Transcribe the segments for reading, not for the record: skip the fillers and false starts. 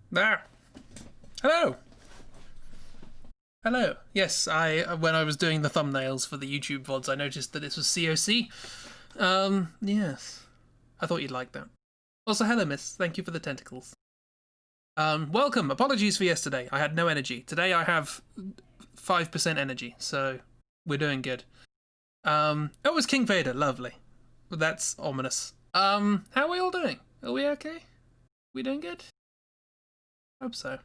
There. Hello. Hello. Yes, when I was doing the thumbnails for the YouTube VODs, I noticed that this was COC. Yes. I thought you'd like that. Also, hello, miss. Thank you for the tentacles. Welcome. Apologies for yesterday. I had no energy. Today I have 5% energy, so we're doing good. Oh, it was King Vader. Lovely. That's ominous. How are we all doing? Are we okay? We doing good? Hope so.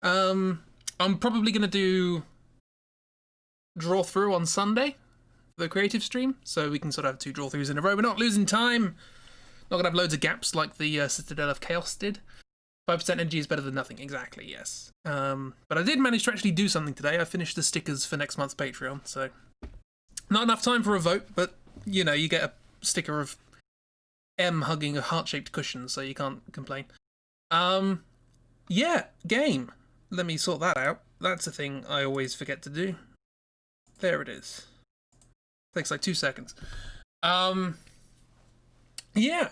I'm probably gonna do draw through on Sunday, the creative stream, so we can sort of have 2 draw throughs in a row. We're not losing time. Not gonna have loads of gaps like the Citadel of Chaos did. 5% energy is better than nothing. Exactly, yes. But I did manage to actually do something today. I finished the stickers for next month's Patreon, so not enough time for a vote, but you know, you get a sticker of M hugging a heart-shaped cushion, so you can't complain. Yeah, game. Let me sort that out. That's a thing I always forget to do. There it is. Takes like 2 seconds. Yeah.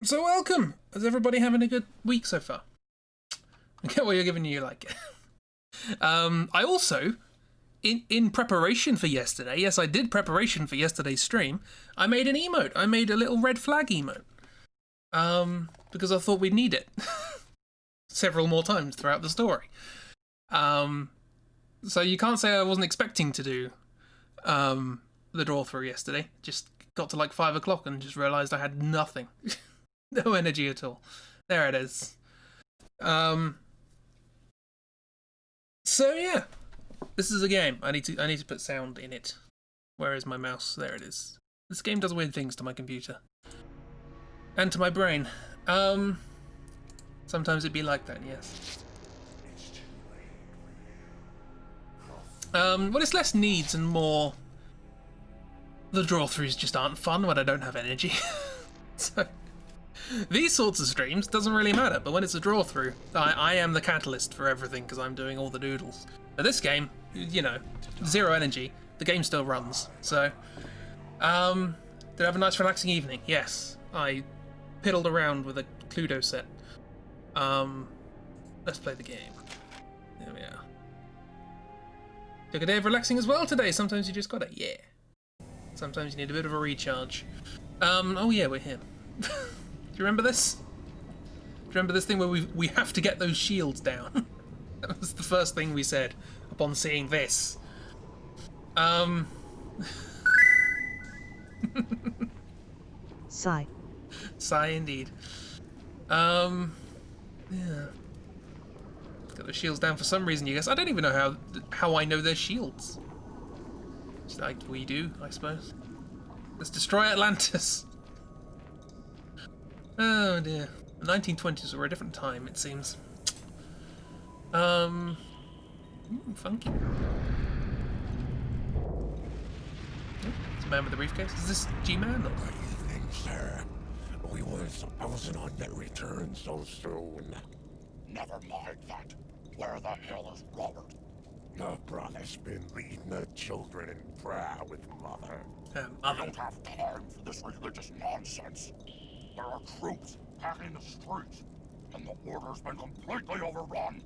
So welcome. Is everybody having a good week so far? Okay, well, you're giving you like it. I also, in preparation for yesterday, yes, I did preparation for yesterday's stream, I made an emote. I made a little red flag emote. Because I thought we'd need it. Several more times throughout the story. So you can't say I wasn't expecting to do the draw through yesterday. Just got to like 5 o'clock and just realised I had nothing. No energy at all. There it is. So yeah, this is a game. I need to put sound in it. Where is my mouse? There it is. This game does weird things to my computer and to my brain. Sometimes it'd be like that, yes. Well, it's less needs and more the draw-throughs just aren't fun when I don't have energy. So these sorts of streams doesn't really matter, but when it's a draw-through, I am the catalyst for everything because I'm doing all the doodles. But this game, you know, 0 energy, the game still runs. So, did I have a nice relaxing evening? Yes. I piddled around with a Cluedo set. Let's play the game. There we are. Took a day of relaxing as well today. Sometimes you just gotta, yeah. Sometimes you need a bit of a recharge. Oh yeah, we're here. Do you remember this? Do you remember this thing where we have to get those shields down? That was the first thing we said upon seeing this. Sigh. Sigh indeed. Yeah. Got the shields down for some reason, you guys. I don't even know how I know they're shields. Just like we do, I suppose. Let's destroy Atlantis. Oh dear. The 1920s were a different time, it seems. Funky. It's a man with a briefcase. Is this G-Man? Good evening, sir. We were supposed not to return so soon. Never mind that. Where the hell is Robert? The brother's been leading the children in prayer with Mother. I don't have time for this religious nonsense. There are troops packing the streets, and the order's been completely overrun.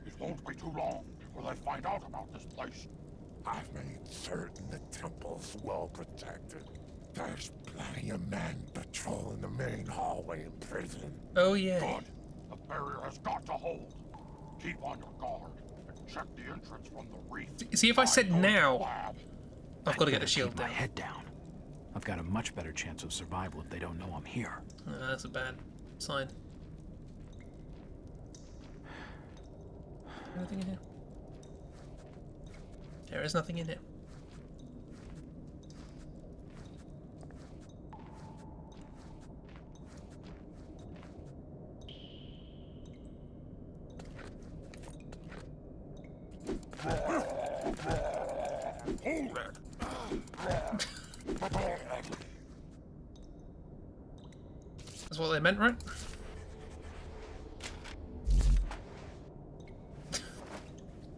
It won't be too long before they find out about this place. I've made certain the temple's well protected. There's plenty of men patrolling the main hallway in prison. Oh yeah. Good. The barrier has got to hold. Keep on your guard and check the entrance from the reef. See, if I said now, Lab. I've got to get the shield Keep my down. head down. I've got a much better chance of survival if they don't know I'm here. That's a bad sign. Anything in here? There is nothing in here. Hold it. That's what they meant, right?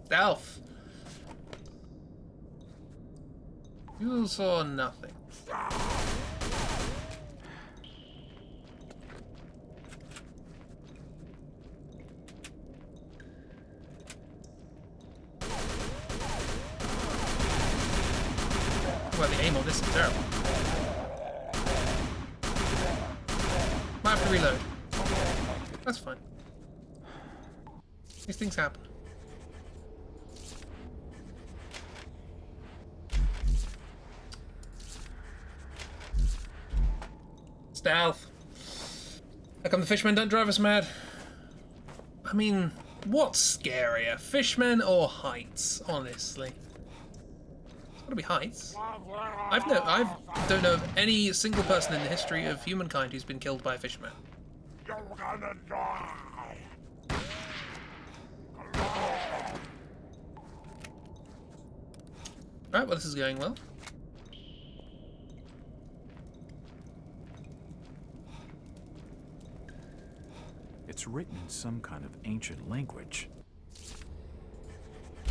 Stealth. You saw nothing. Oh, this is terrible. Might have to reload. That's fine. These things happen. Stealth. How come the fishmen don't drive us mad? I mean, what's scarier, fishmen or heights? Honestly, it's gotta be heights. I don't know of any single person in the history of humankind who's been killed by a fishman. You're gonna die. Alright, well, this is going well. It's written in some kind of ancient language.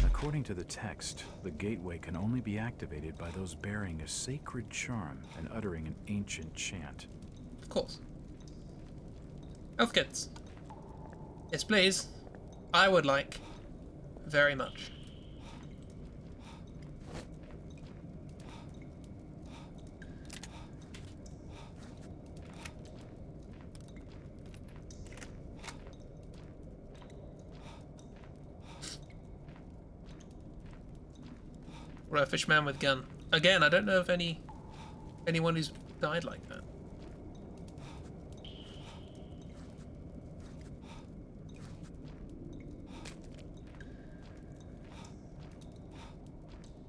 According to the text, the gateway can only be activated by those bearing a sacred charm and uttering an ancient chant. Of course. Health kits. Yes, please. I would like very much. Or a fishman with gun. Again, I don't know of anyone who's died like that.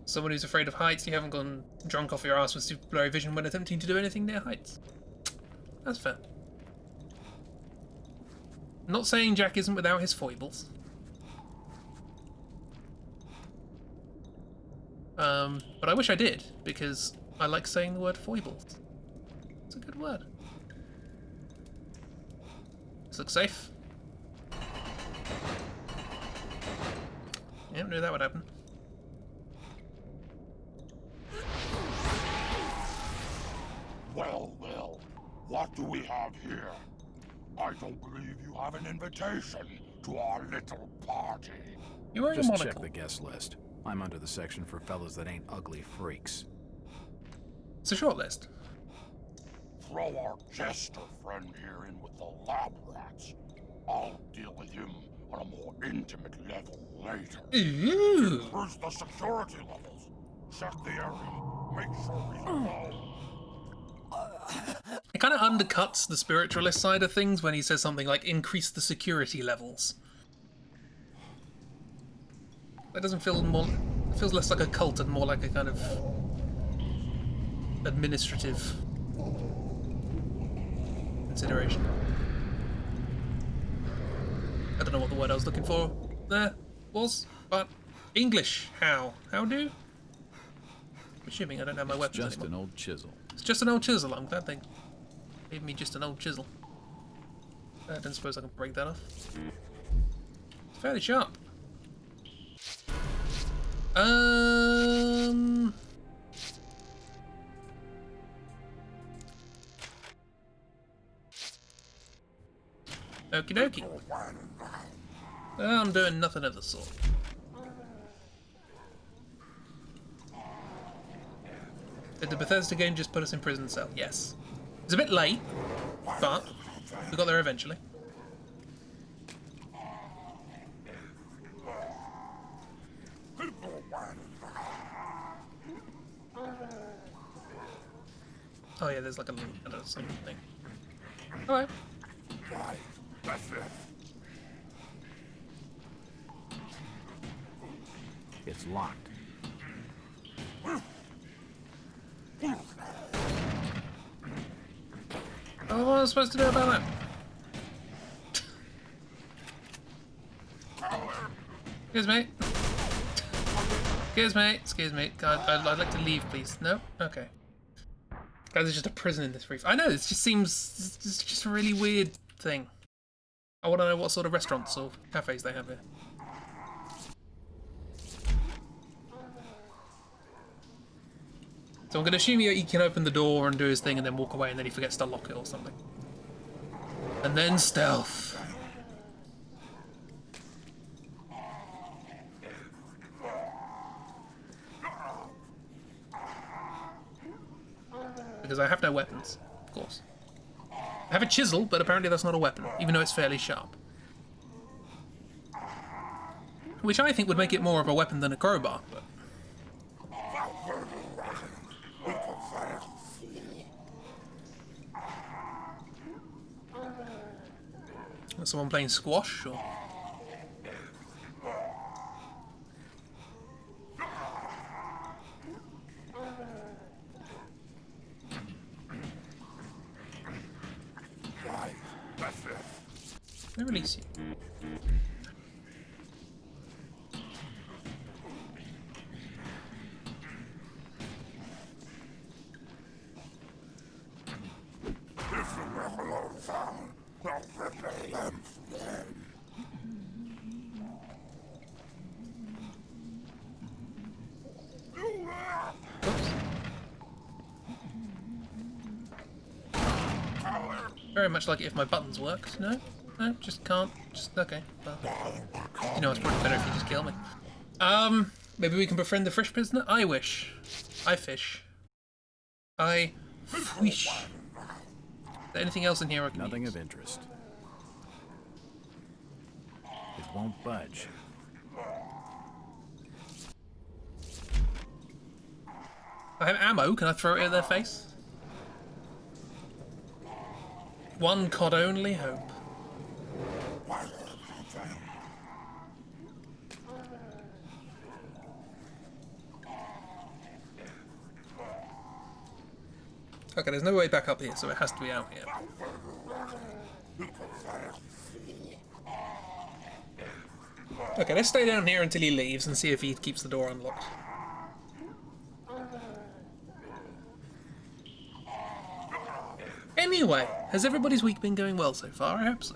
Someone who's afraid of heights, you haven't gone drunk off your ass with super blurry vision when attempting to do anything near heights. That's fair. Not saying Jack isn't without his foibles. But I wish I did, because I like saying the word foibles. It's a good word. This looks safe. Yep, knew that would happen. Well, well, what do we have here? I don't believe you have an invitation to our little party. You're wearing a Just monocle. check the guest list. I'm under the section for fellas that ain't ugly freaks. It's a short list. Throw our jester friend here in with the lab rats. I'll deal with him on a more intimate level later. Ooh. Increase the security levels. Check the area. Make sure he's alone. It kind of undercuts the spiritualist side of things when he says something like increase the security levels. That doesn't feel more... It feels less like a cult and more like a kind of administrative consideration. I don't know what the word I was looking for there was, but English. How do? I'm assuming I don't have my weapons Just anymore. an old chisel. It's just an old chisel. I'm glad they gave me just an old chisel. I don't suppose I can break that off. It's fairly sharp. Okie dokie. I'm doing nothing of the sort. Did the Bethesda game just put us in prison cell? Yes. It's a bit late, but we got there eventually. Oh yeah, there's like a little something thing. Alright. It's locked. Oh, what am I supposed to do about that? Excuse me. Excuse me. God, I'd like to leave, please. No? Okay. Guys, there's just a prison in this reef. I know, it just seems... It's just a really weird thing. I want to know what sort of restaurants or cafes they have here. So I'm going to assume he can open the door and do his thing and then walk away and then he forgets to lock it or something. And then stealth. because I have no weapons, of course. I have a chisel, but apparently that's not a weapon, even though it's fairly sharp. Which I think would make it more of a weapon than a crowbar, but... Is someone playing squash, or...? They release you. Very much like it if my buttons worked. No? No? Just can't? Just... okay. Well, you know, it's probably better if you just kill me. Maybe we can befriend the fish prisoner? I wish. I fish. I... fish. Is there anything else in here I can Nothing use? of interest. It won't budge. I have ammo. Can I throw it at their face? One could only hope. Okay, there's no way back up here, so it has to be out here. Okay, let's stay down here until he leaves and see if he keeps the door unlocked. Anyway, has everybody's week been going well so far? I hope so.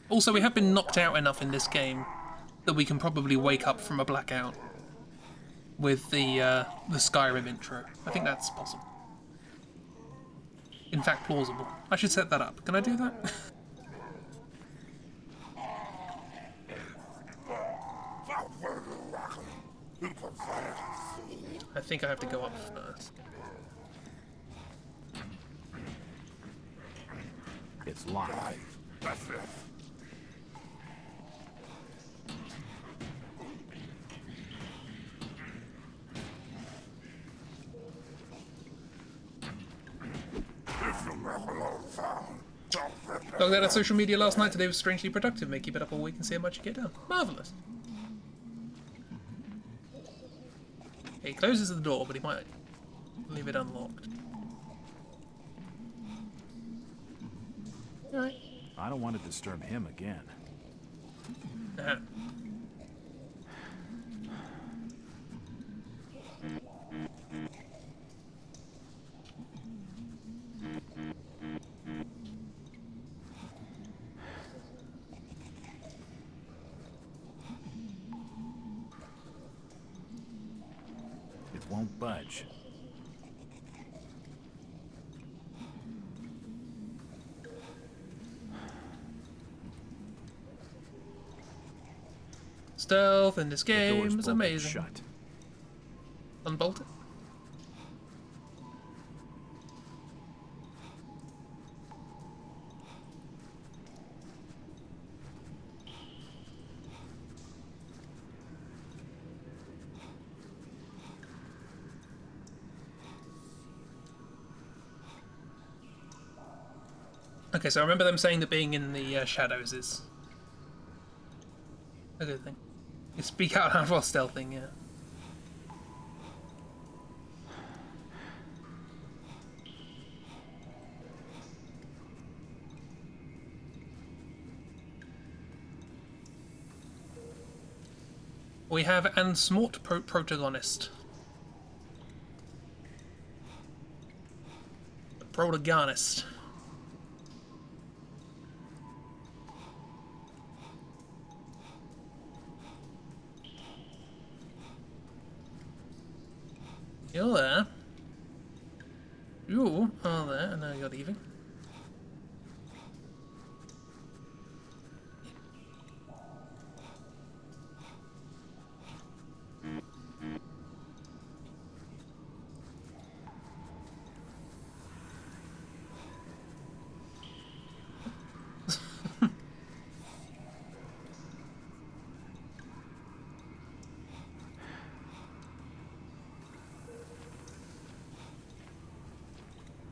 Also, we have been knocked out enough in this game that we can probably wake up from a blackout with the Skyrim intro. I think that's possible. In fact, plausible. I should set that up. Can I do that? I think I have to go up first. It's locked. Logged out on social media last night. Today was strangely productive. May keep it up all week and see how much you get done. Marvellous. He closes the door, but he might leave it unlocked. Alright. I don't want to disturb him again. Nah. It won't budge. Stealth in this The door's game is bolted amazing. shut. Unbolt it. Okay, so I remember them saying that being in the shadows is a good thing. You speak out while stealthing, yeah. We have an smart protagonist. The protagonist. You're there. You are there, and now you're leaving.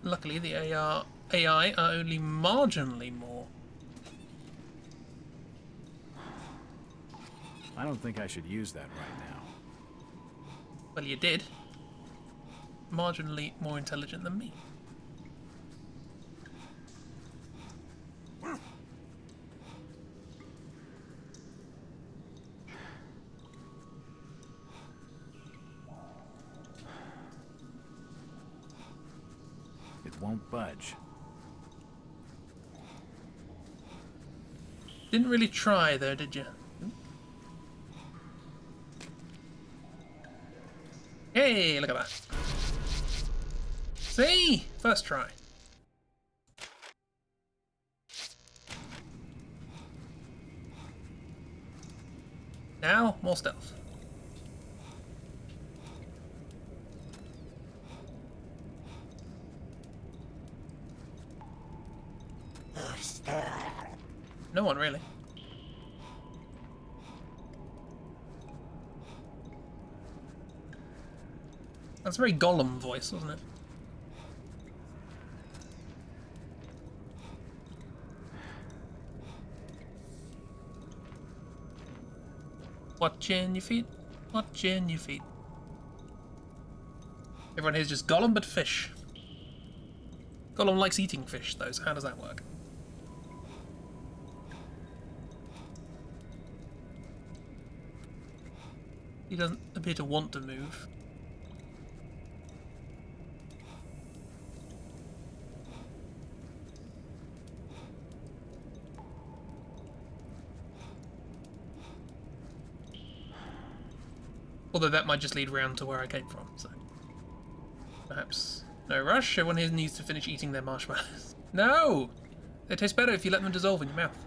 Luckily, the AI are only marginally more. I don't think I should use that right now. Well, you did. Marginally more intelligent than me. It won't budge. Didn't really try though, did you? Hey, look at that. See? First try. Now, more stealth. No one really. That's a very Gollum voice, wasn't it? Watching your feet, watching your feet. Everyone here's just Gollum but fish. Gollum likes eating fish though, so how does that work? He doesn't appear to want to move. Although that might just lead round to where I came from, so... Perhaps... No rush, everyone here needs to finish eating their marshmallows. No! They taste better if you let them dissolve in your mouth.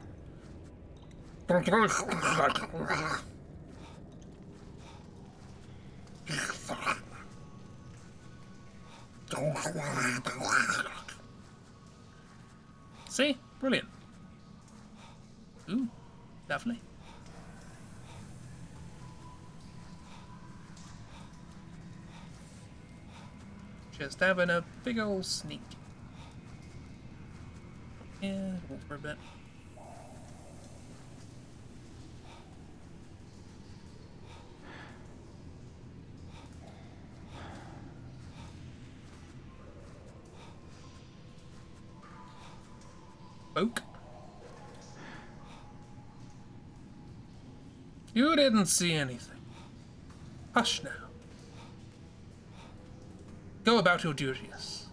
See? Brilliant. Ooh, lovely. Just having a big old sneak. Yeah, walk for a bit. Oak. You didn't see anything. Hush now. Go about your duties.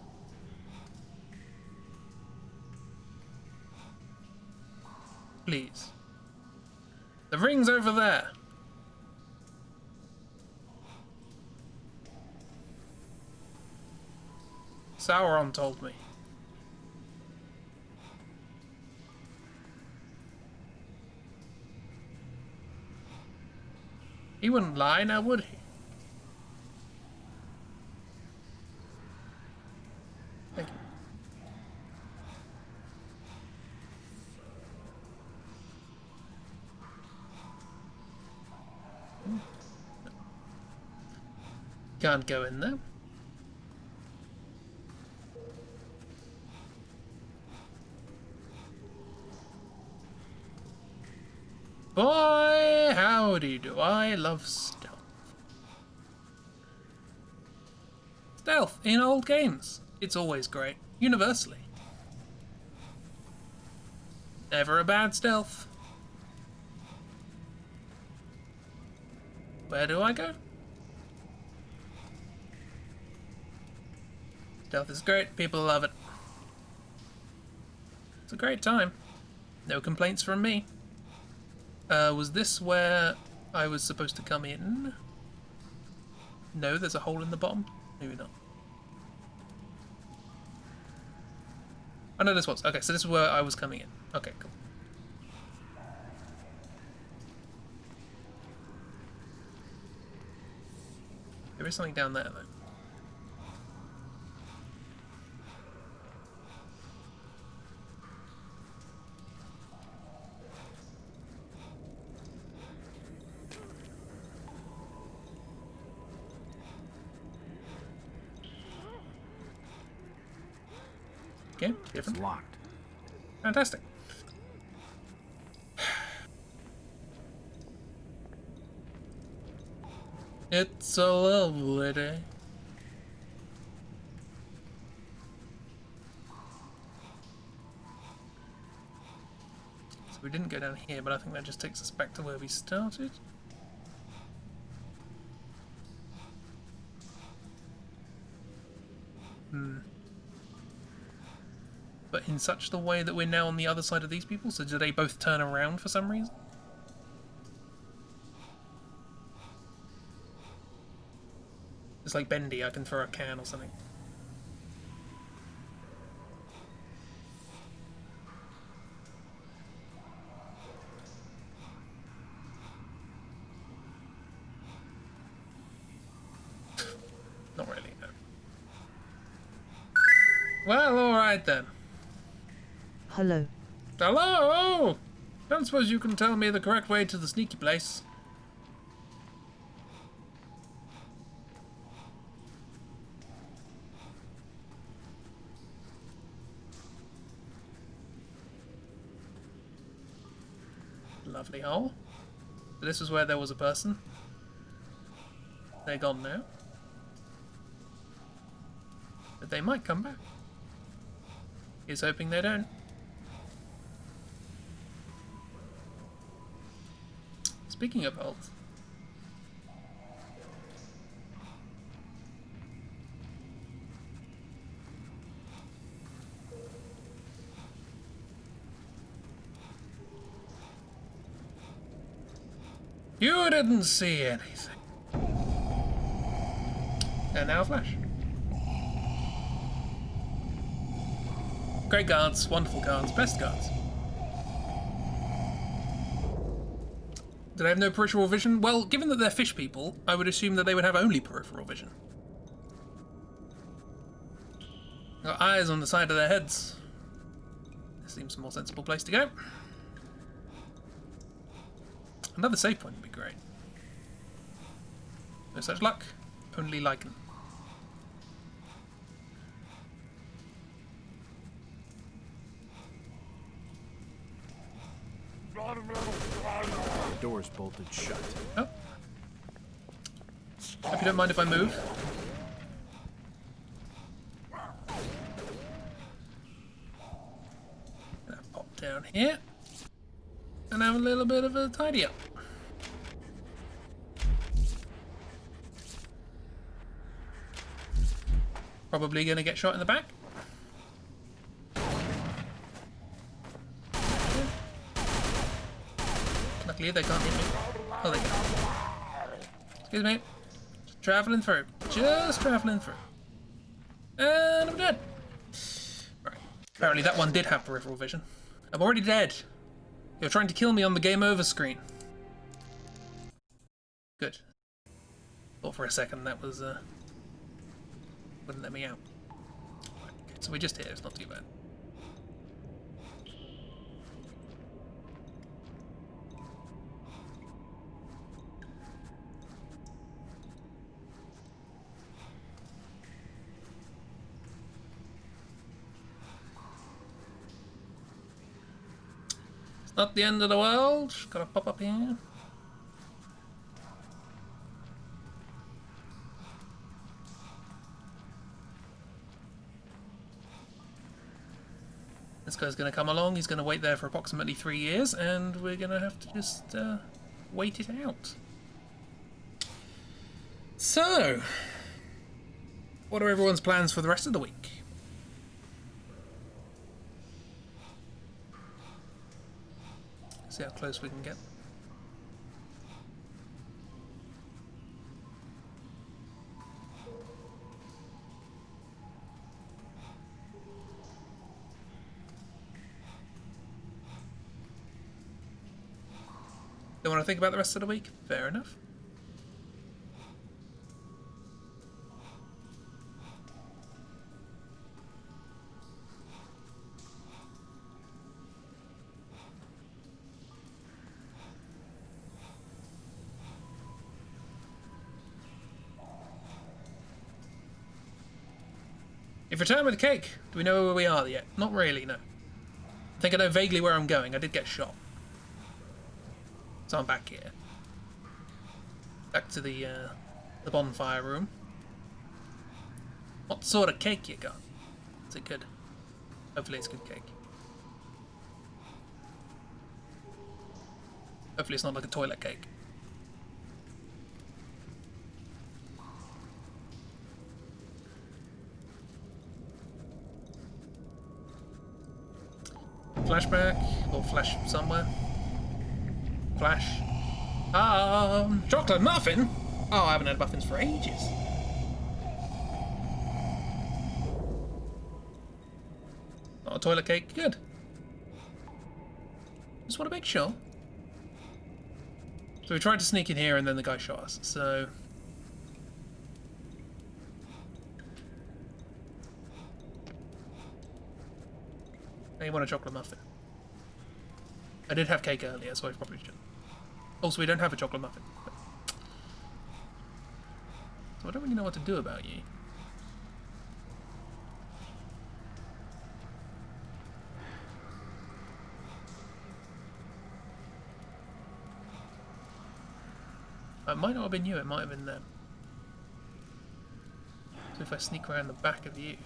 Please. The ring's over there. Sauron told me. He wouldn't lie now, would he? Thank you. Can't go in there. Boy, howdy do I love stealth. Stealth in old games. It's always great. Universally. Never a bad stealth. Where do I go? Stealth is great. People love it. It's a great time. No complaints from me. Was this where I was supposed to come in? No, there's a hole in the bottom. Maybe not. Oh no, this was. Okay, so this is where I was coming in. Okay, cool. There is something down there though. Okay, It's different. locked. Fantastic. It's a lovely day. So we didn't go down here, but I think that just takes us back to where we started. But in such the way that we're now on the other side of these people, so do they both turn around for some reason? It's like bendy, I can throw a can or something. Not really, no. Well, alright then. Hello. Hello! Don't suppose you can tell me the correct way to the sneaky place? Lovely hole. So this was where there was a person. They're gone now. But they might come back. Here's hoping they don't. Speaking of holes. You didn't see anything. And now a flash. Great guards, wonderful guards, best guards. Do they have no peripheral vision? Well, given that they're fish people, I would assume that they would have only peripheral vision. Got eyes on the side of their heads. This seems a more sensible place to go. Another save point would be great. No such luck, only lichen. The door's bolted shut. Oh. Hope you don't mind if I move. Gonna pop down here. And have a little bit of a tidy up. Probably gonna get shot in the back. Luckily they can't hit me. Oh, they can. Excuse me. Just traveling through. Just traveling through. And I'm dead. Right. Apparently that one did have peripheral vision. I'm already dead. You're trying to kill me on the game over screen. Good. Thought for a second that was, wouldn't let me out. Right, okay, so we're just here, it's not too bad. It's not the end of the world, just gotta pop up here. This guy's going to come along, he's going to wait there for approximately 3 years, and we're going to have to just wait it out. So, what are everyone's plans for the rest of the week? See how close we can get. Don't want to think about the rest of the week? Fair enough. You've returned with the cake. Do we know where we are yet? Not really, no. I think I know vaguely where I'm going. I did get shot. So I'm back here. Back to the bonfire room. What sort of cake you got? Is it good? Hopefully it's good cake. Hopefully it's not like a toilet cake. Flashback, or flash somewhere. Flash. Chocolate muffin? Oh, I haven't had muffins for ages. Not a toilet cake, good. Just want to make sure. So we tried to sneak in here and then the guy shot us, so... Now you want a chocolate muffin. I did have cake earlier, so I probably should. Also, we don't have a chocolate muffin. So I don't really know what to do about you. It might not have been you, it might have been them. So if I sneak around the back of you...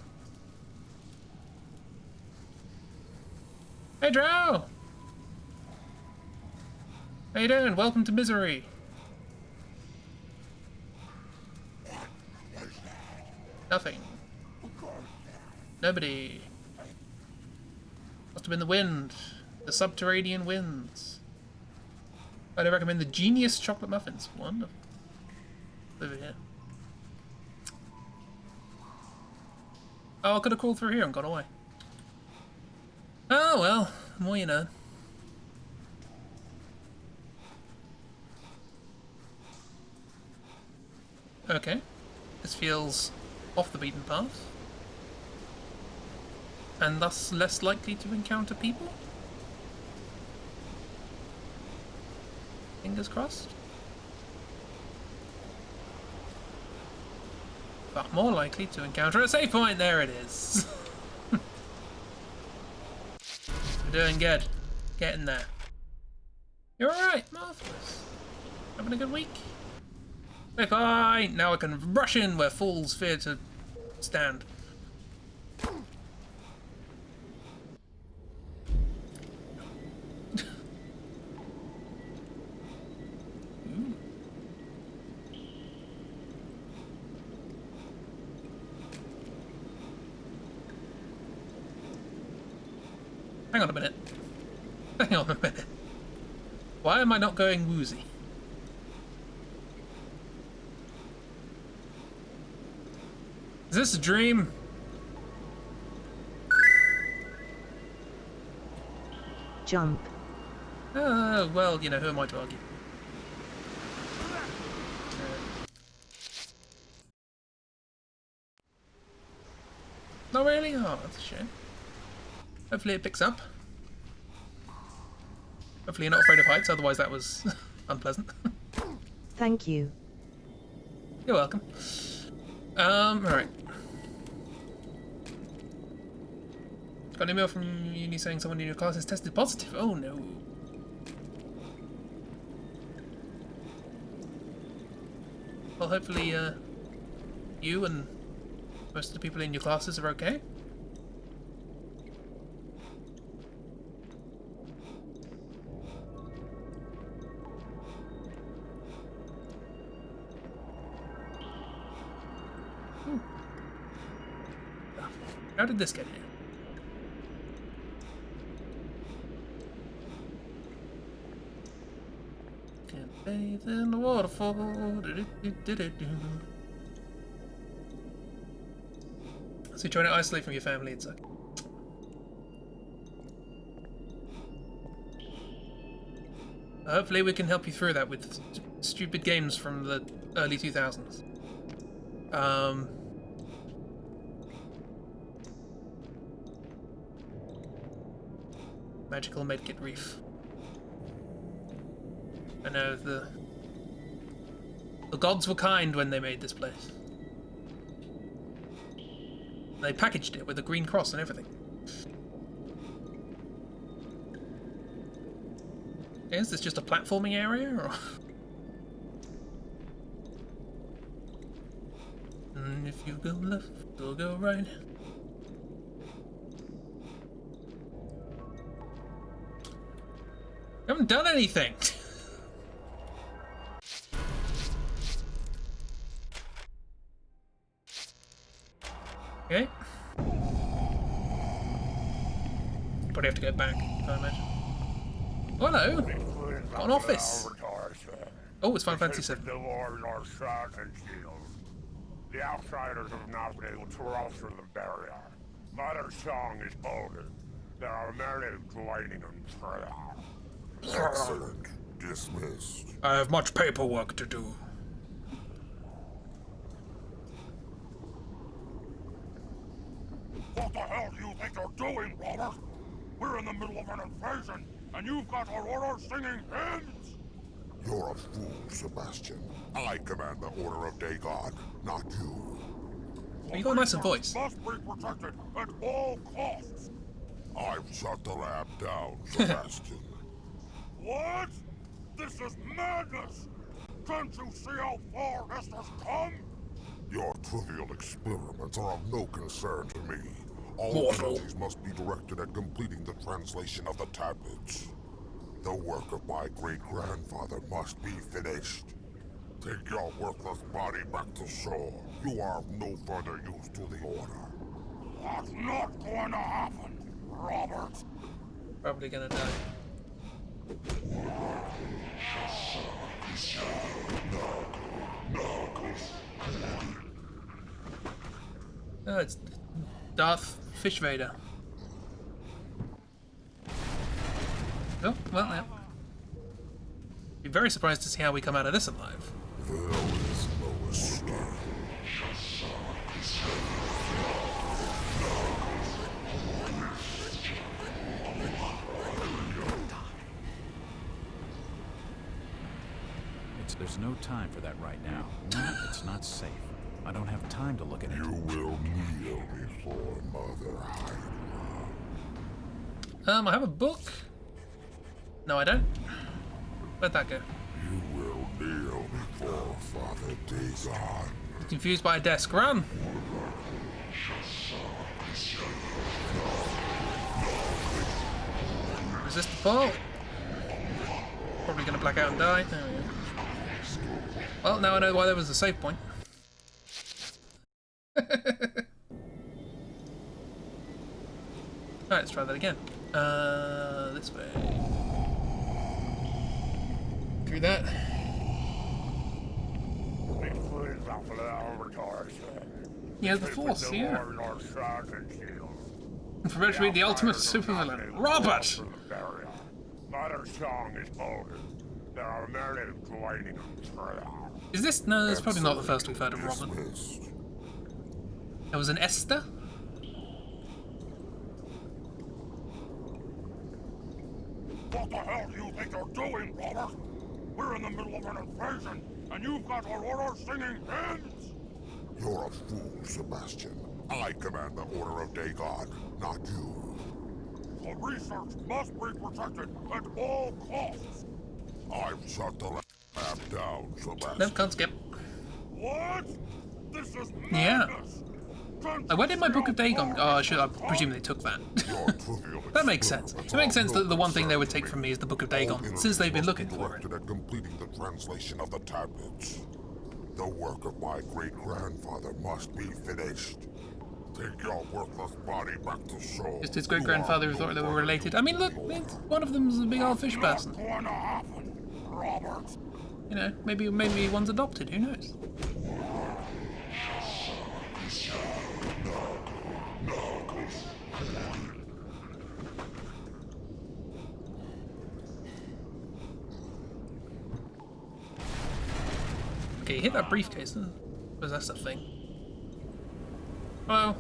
Hey, Drow! How you doing? Welcome to Misery. Nothing. Nobody. Must have been the wind. The subterranean winds. I'd recommend the Genius Chocolate Muffins. Wonderful. Over here. Oh, I could have crawled through here and got away. Oh well, the more you know. Okay. This feels off the beaten path. And thus less likely to encounter people? Fingers crossed. But more likely to encounter a save point. There it is. We're doing good. Getting there. You're alright, marvellous. Having a good week? Say fine! Now I can rush in where fools fear to stand. Hang on a minute. Hang on a minute. Why am I not going woozy? Is this a dream? Jump. Well, you know, who am I to argue? Not really? Oh, that's a shame. Hopefully it picks up. Hopefully you're not afraid of heights, otherwise that was unpleasant. Thank you. You're welcome. Alright. Got an email from uni saying someone in your class has tested positive. Oh no. Well, hopefully, you and most of the people in your classes are okay. How did this get here? Can't bathe in the waterfall. So you're trying to isolate from your family, it's like... Hopefully we can help you through that with stupid games from the early 2000s. Magical Medkit Reef. I know the gods were kind when they made this place. They packaged it with a green cross and everything. Is this just a platforming area, or? And if you go left, you'll go right. I haven't done anything. Okay. Probably have to go back, I imagine. Oh, hello. Got an office. Oh, it's Final Fantasy VII. The outsiders have not been able to cross through the barrier. Mother song is bolted. There are many joining in prayer. Excellent. Dismissed. I have much paperwork to do. What the hell do you think you're doing, Robert? We're in the middle of an invasion, and you've got our orders singing hymns! You're a fool, Sebastian. I command the Order of Dagon, not you. You got a nicer voice. Must be protected at all costs. I've shut the lab down, Sebastian. What? This is madness! Can't you see how far Esther's come? Your trivial experiments are of no concern to me. All Mortal. energies must be directed at completing the translation of the tablets. The work of my great-grandfather must be finished. Take your worthless body back to shore. You are of no further use to the Order. That's not going to happen, Robert. Probably gonna die. Oh, it's Darth Fish Vader. Oh, well, yeah. Be very surprised to see how we come out of this alive. There is no escape. There's no time for that right now. It's not safe. I don't have time to look at it. You will kneel before Mother Hydra. I have a book. No, I don't. Where'd that go? You will kneel before Father Dagon. Confused by a desk. Run! Resist the pull. Probably gonna black out and die. There we go. Well, now I know why there was a save point. Alright, let's try that again. This way. Through that. Yeah, the Force, yeah. Perpetuate the ultimate supervillain. Robert! Mother song is bolted. There are many joining in prayer. Is this? No, it's probably not the first we've heard of Robert. Dismissed. There was an Esther? What the hell do you think you're doing, Robert? We're in the middle of an invasion, and you've got our orders singing hymns! You're a fool, Sebastian. I command the Order of Dagon, not you. The research must be protected at all costs. I've shut the lab down, Sebastian. No, can't skip. What? This is Yeah. madness! Where did my Book of Dagon go? Oh, I presume they took that. That makes sense. It makes sense that the one thing they would take from me is the Book of Dagon, since they've been looking for it. At completing the translation of the tablets. The work of my great-grandfather must be finished. Take your worthless body back to shore. Just his great-grandfather who thought they were related. I mean, look, one of them is a big old fish person. Going to happen, Robert. You know, maybe one's adopted, who knows? Okay, hit that briefcase. Because that's the thing. Hello.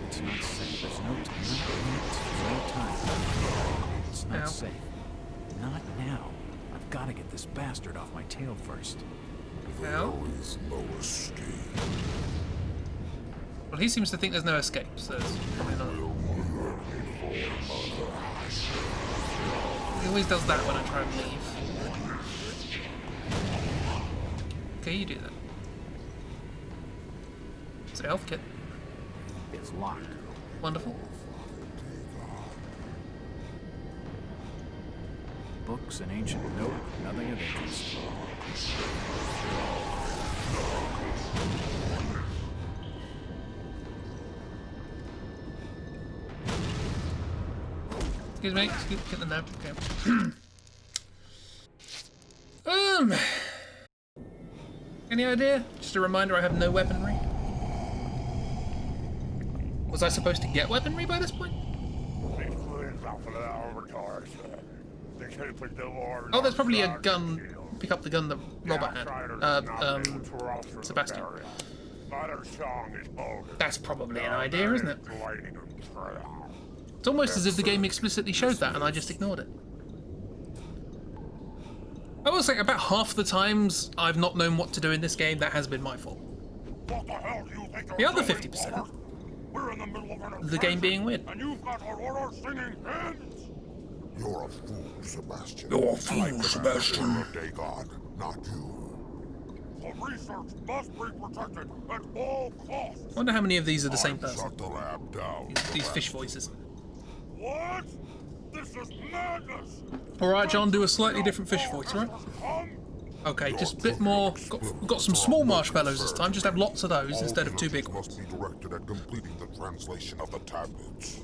It's not safe. There's no time. It's not Ow. safe. Not now. I've got to get this bastard off my tail first. There Ow. is no escape. Well, he seems to think there's no escape, so it's probably not. He always does that when I try and leave. Okay, you do that. It's a health kit. It's locked. Wonderful. Books and ancient. Nope, nothing of interest. Excuse me. Get the note. Okay. Any idea? Just a reminder, I have no weaponry. Was I supposed to get weaponry by this point? Oh, there's probably a gun. Pick up the gun that Robert had. Sebastian. That's probably an idea, isn't it? It's almost as if the game explicitly showed that and I just ignored it. I will say, about half the times I've not known what to do in this game, that has been my fault. What the hell do you think The other 50%, we're in the middle of an the game being weird. and you've got Aurora singing hymns? You're a fool, Sebastian. You're a fool, Sebastian. You're Dagon, not you. The research must be protected at all costs. I wonder how many of these are the same person. Shut the lab down. These fish voices. What? This is madness! Alright, John, do a slightly different fish voice, right? Okay, just a bit more. Got some small marshmallows this time. Just have lots of those instead of two big ones. Must be directed at completing the translation of the tablets.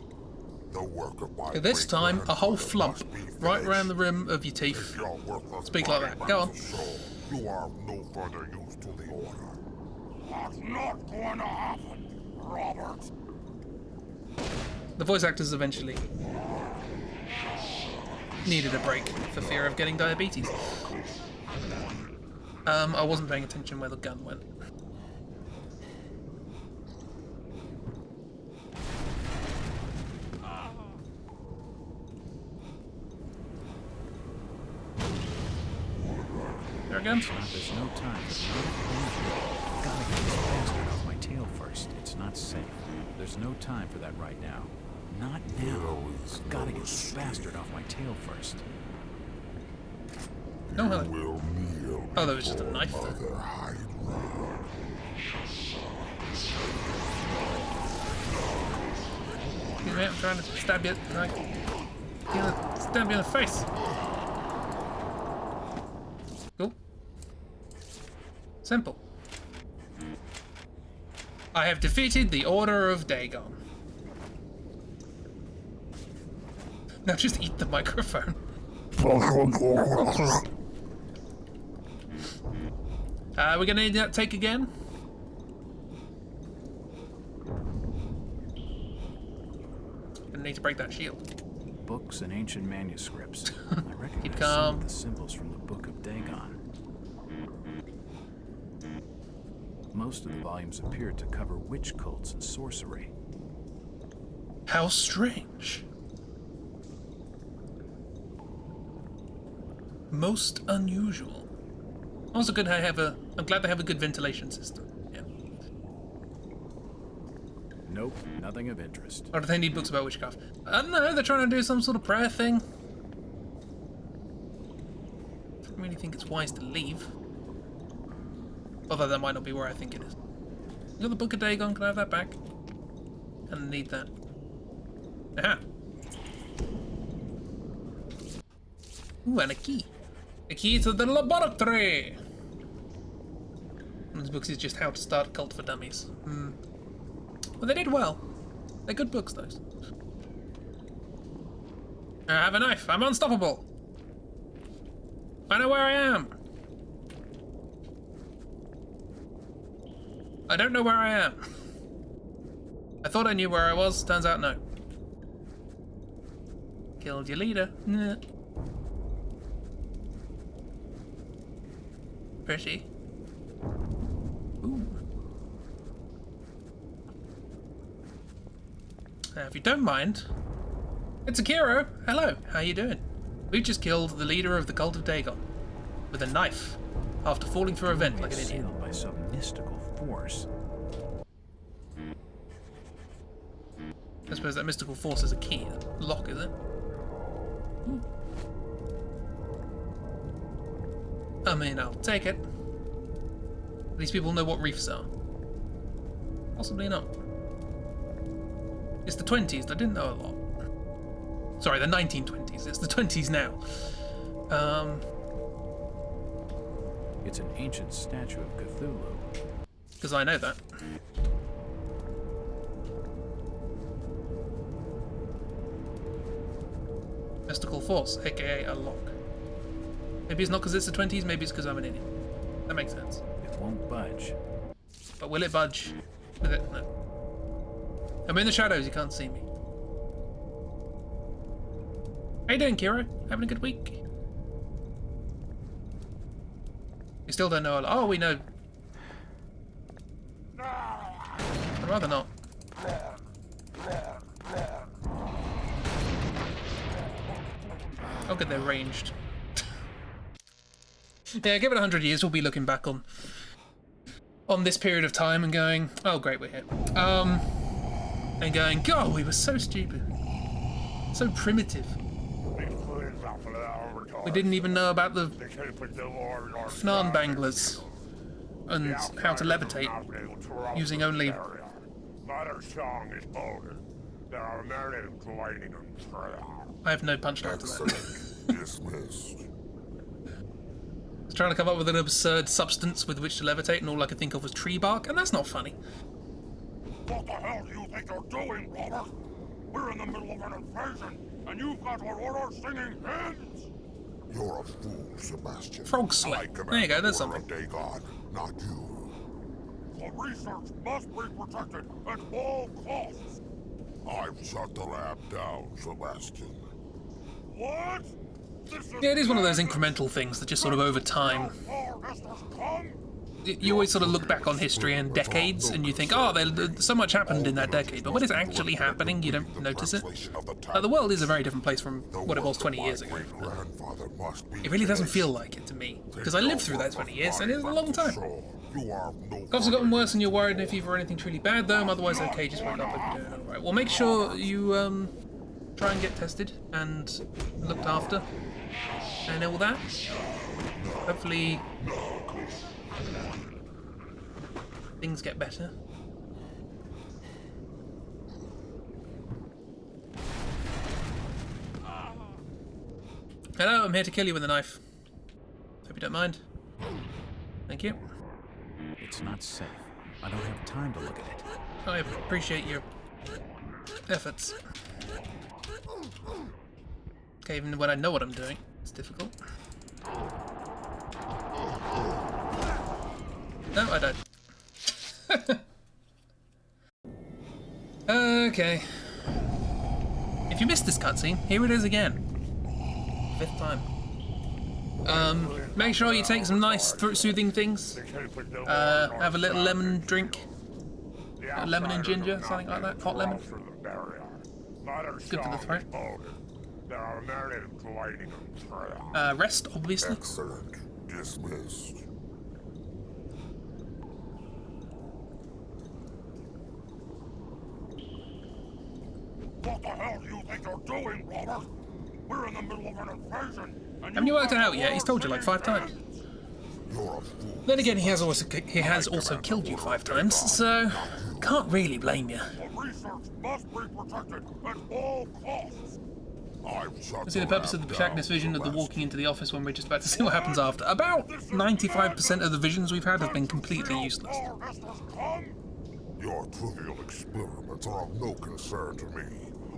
The work of my This time, a whole great-grandfather flump must be right finished. around the rim of your teeth. Your worthless Speak like body that. Go back on. to Soul. You are of no further use to the Order. That's not going to happen, Robert. The voice actors eventually needed a break for fear of getting diabetes. I wasn't paying attention where the gun went. There again. There's no time. Gotta get this bastard off my tail first. It's not safe. There's no time for that right now. Not now. Gotta get this bastard off my tail first. No, hello. Will kneel Oh, there was just a knife there. Mother Hydra. Excuse me, I'm trying to stab you. Like, stab you in the face. Cool. Simple. I have defeated the Order of Dagon. Now just eat the microphone. We're gonna need that take again. Gonna need to break that shield. Books and ancient manuscripts. I recognize Keep some calm. of the symbols from the Book of Dagon. Most of the volumes appear to cover witch cults and sorcery. How strange. Most unusual. Also good I have a I'm glad they have a good ventilation system. Yeah. Nope, nothing of interest. Or do they need books about witchcraft? I don't know, they're trying to do some sort of prayer thing. I don't really think it's wise to leave. Although that might not be where I think it is. You got the Book of Dagon, can I have that back? I need that. Aha! Ooh, and a key. A key to the laboratory! One of these books is just how to start a cult for dummies. Well, they did well. They're good books, those. I have a knife. I'm unstoppable. I know where I am. I don't know where I am. I thought I knew where I was. Turns out, no. Killed your leader. Nah. Pretty. Ooh. Now, if you don't mind, it's Akiro. Hello, how you doing? We just killed the leader of the cult of Dagon with a knife after falling through a vent like an idiot. Sealed by some mystical force. I suppose that mystical force is a key. Lock, is it? I mean, I'll take it. These people know what reefs are. Possibly not. It's the 20s. I didn't know a lot. Sorry, the 1920s. It's the 20s now. It's an ancient statue of Cthulhu. Because I know that. Mystical force, aka a lock. Maybe it's not because it's the 20s, maybe it's because I'm an idiot. That makes sense. It won't budge. But will it budge with it? No. I'm in the shadows, you can't see me. How you doing, Kira? Having a good week? We still don't know a lot. Oh, we know. I'd rather not. Oh good, they're ranged. Yeah, give it 100 years, we'll be looking back on this period of time and going, oh great, we're here. And going, God, we were so stupid. So primitive. We didn't even know about the Fnan banglers and how to levitate using only... I have no punchline to that. Dismissed. I was trying to come up with an absurd substance with which to levitate, and all I could think of was tree bark, and that's not funny. What the hell do you think you're doing, Robert? We're in the middle of an invasion, and you've got to order singing hymns! You're a fool, Sebastian. Frog sweat. There you go, there's something. Dagon, not you. The research must be protected at all costs! I've shut the lab down, Sebastian. What? Yeah, it is one of those incremental things that just sort of over time. You always sort of look back on history and decades and you think, oh, so much happened in that decade, but when it's actually happening, you don't notice it. The world is a very different place from what it was 20 years ago. It really doesn't feel like it to me, because I lived through that 20 years and it's a long time. Coughs have gotten worse and you're worried if you've anything truly bad though, otherwise okay, just wake up and do it. Alright, well make sure you try and get tested and looked after and all that. Hopefully things get better. Hello, I'm here to kill you with a knife. Hope you don't mind. Thank you. It's not safe. I don't have time to look at it. I appreciate your efforts. Okay, even when I know what I'm doing, it's difficult. No, I don't. Okay. If you missed this cutscene, here it is again. 5th time. Make sure you take some nice throat-soothing things. Have a little lemon drink. Lemon and ginger, something like that. Hot lemon. Good for the throat. Rest, obviously. Excellent. Dismissed. What the hell do you think you're doing, Robert? We're in the middle of an invasion, and Haven't you worked it out yet? He's told you like 5 times. You're a fool. Then again, he has also killed you 5 times, so can't really blame you. the research must be protected at all costs. I've shut See the purpose of the protagonist vision of the walking into the office when we're just about to see what happens after. About 95% of the visions we've had have been completely useless. Your trivial experiments are of no concern to me.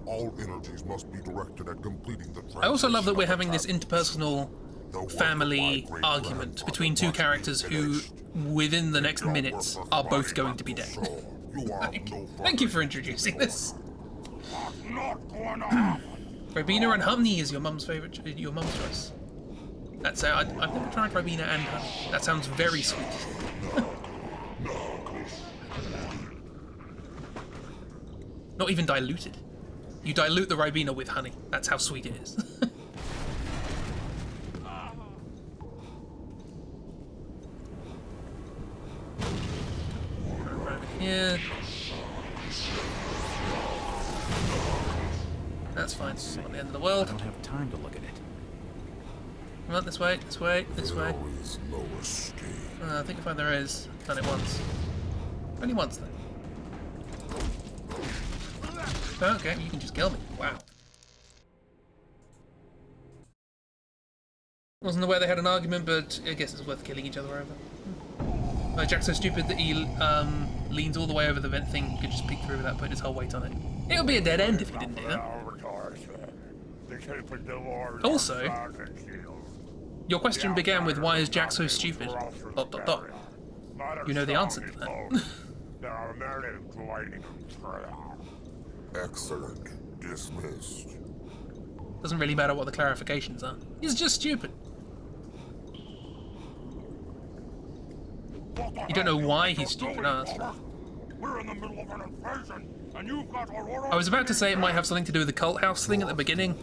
All energies must be directed at completing the I also love that we're having this tablets. interpersonal family argument between 2 characters who, within the next minutes, are both going to be dead. Thank you for introducing this. Ribena and honey is your mum's favorite, your mum's choice. That's I've never tried Ribena and honey. That sounds very sweet. Not even diluted. You dilute the Ribena with honey. That's how sweet it is. Yeah. That's fine. Not safe. Not the end of the I world. don't have time to look at it. Come on, this way, this way, this way. There is no escape. I think if there is. Done it once. Only once, then. Oh, okay, you can just kill me. Wow. Wasn't aware they had an argument, but I guess it's worth killing each other over. Jack's so stupid that he leans all the way over the vent thing. He could just peek through without putting his whole weight on it. It would be a dead end if he didn't do that. Also, your question began with why is Jack so stupid? ... You know the answer to that. Excellent. Dismissed. Doesn't really matter what the clarifications are. He's just stupid. You don't know why he's stupid, We're in the middle of an invasion, and you've got our order. I was about to say it might have something to do with the cult house thing at the beginning,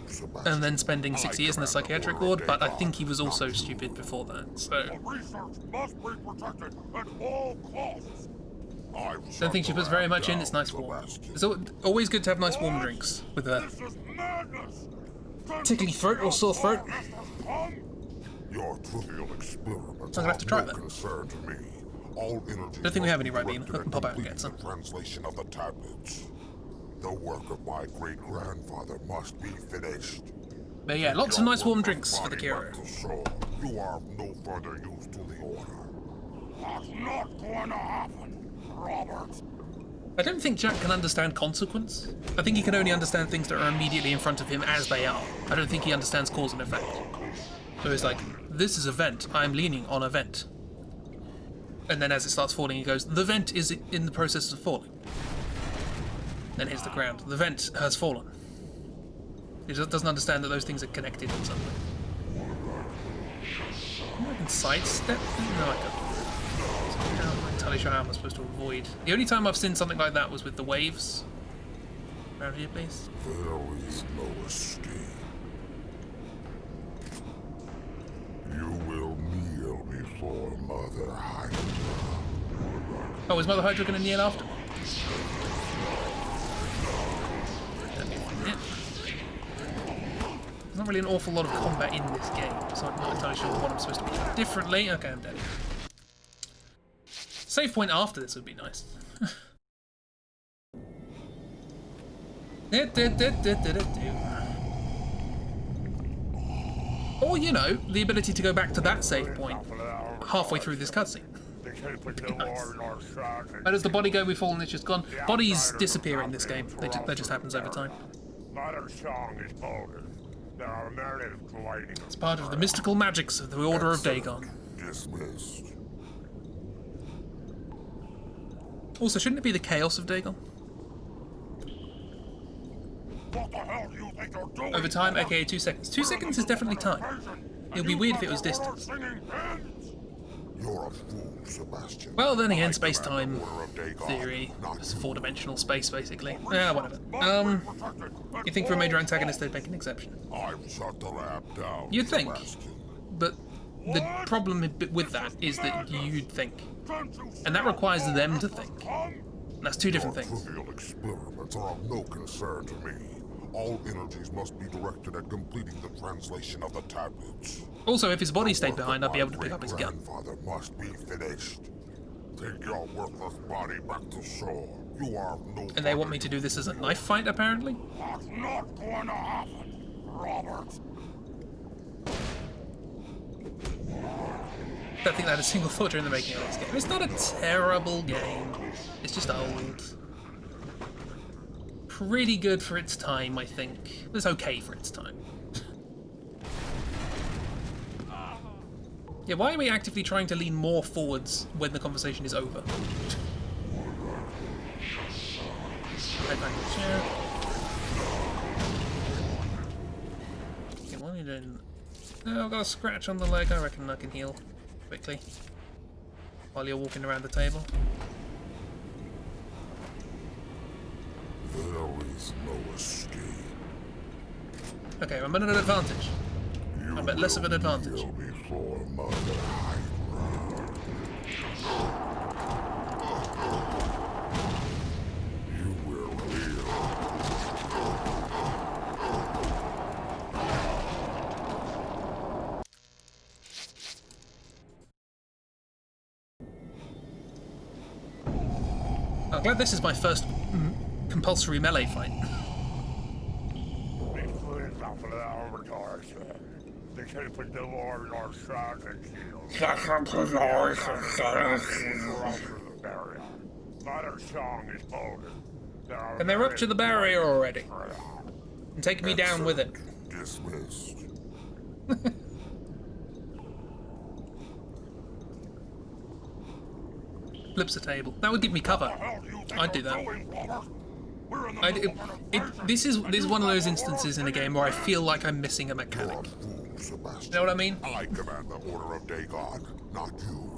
and then spending 6 years in a psychiatric ward, but I think he was also stupid before that, so... The research must be protected at all costs. Don't think she puts very much in, it's nice warm. It's always good to have nice warm drinks, with a This is madness. tickly throat or sore throat. Your trivial experiments I'm gonna have to try no that. concern to me. All energy Don't think we have any must right be bean. I directed can pop at out and get some. completing the translation of the tablets. The work of my great-grandfather must be finished. But yeah, lots of nice warm drinks for the hero. You are of no further use to the order. That's not going to happen, Robert. I don't think Jack can understand consequence. I think he can only understand things that are immediately in front of him as they are. I don't think he understands cause and effect. So he's like, this is a vent, I'm leaning on a vent. And then as it starts falling, he goes, the vent is in the process of falling. Then hits the ground. The vent has fallen. He just doesn't understand that those things are connected in some way. I can sidestep? No, I don't. I'm not entirely sure how I'm supposed to avoid. The only time I've seen something like that was with the waves. Around here, please. There is no escape. You will kneel before Mother Hydra. Oh, is Mother Hydra going to kneel after? There's not really an awful lot of combat in this game, so I'm not entirely sure what I'm supposed to be doing differently. Okay, I'm dead. Save point after this would be nice. Or, you know, the ability to go back to that save point halfway through this cutscene. Where does the body go? We've fallen, it's just gone. Bodies disappear in this game. That just happens over time. It's part of the mystical magics of the Order of Dagon. Dismissed. Also, shouldn't it be the chaos of Dagon? What the hell do you think you're doing? Over time, aka 2 seconds. 2 seconds is definitely time. It would be weird if it was distance. You're a fool, Sebastian. Well, then again, space-time theory. It's 4-dimensional space, basically. Yeah, whatever. You think for a major antagonist they'd make an exception? I've shut the lab down. You'd think. Sebastian. But the problem with that is that you'd think. And that requires them to think. And that's two different Your things. trivial experiments are of no concern to me. All energies must be directed at completing the translation of the tablets. Also, if his body stayed behind, I'd be able to pick up his gun. Grandfather must be finished. Take your worthless body back to shore. You are of no. And they want me to do this as a knife fight, apparently? That's not going to happen, Robert. I don't think I had a single thought during the making of this game. It's not a terrible game. It's just old. Pretty good for its time, I think. It's okay for its time. Yeah, why are we actively trying to lean more forwards when the conversation is over? Right back in the chair. Okay, what are you doing? Oh, I've got a scratch on the leg. I reckon I can heal quickly while you're walking around the table. There is no escape. Okay, I'm at an advantage. I'm at less of an advantage. Kneel before Mother Hydra. You will kneel. I'm glad this is my first compulsory melee fight. And they rupture the barrier already. And take me down with it. Dismissed. Flips the table. That would give me cover. I'd do that. This is one of those instances in a game where I feel like I'm missing a mechanic. You know what I mean? I command the order of Dagon, not you.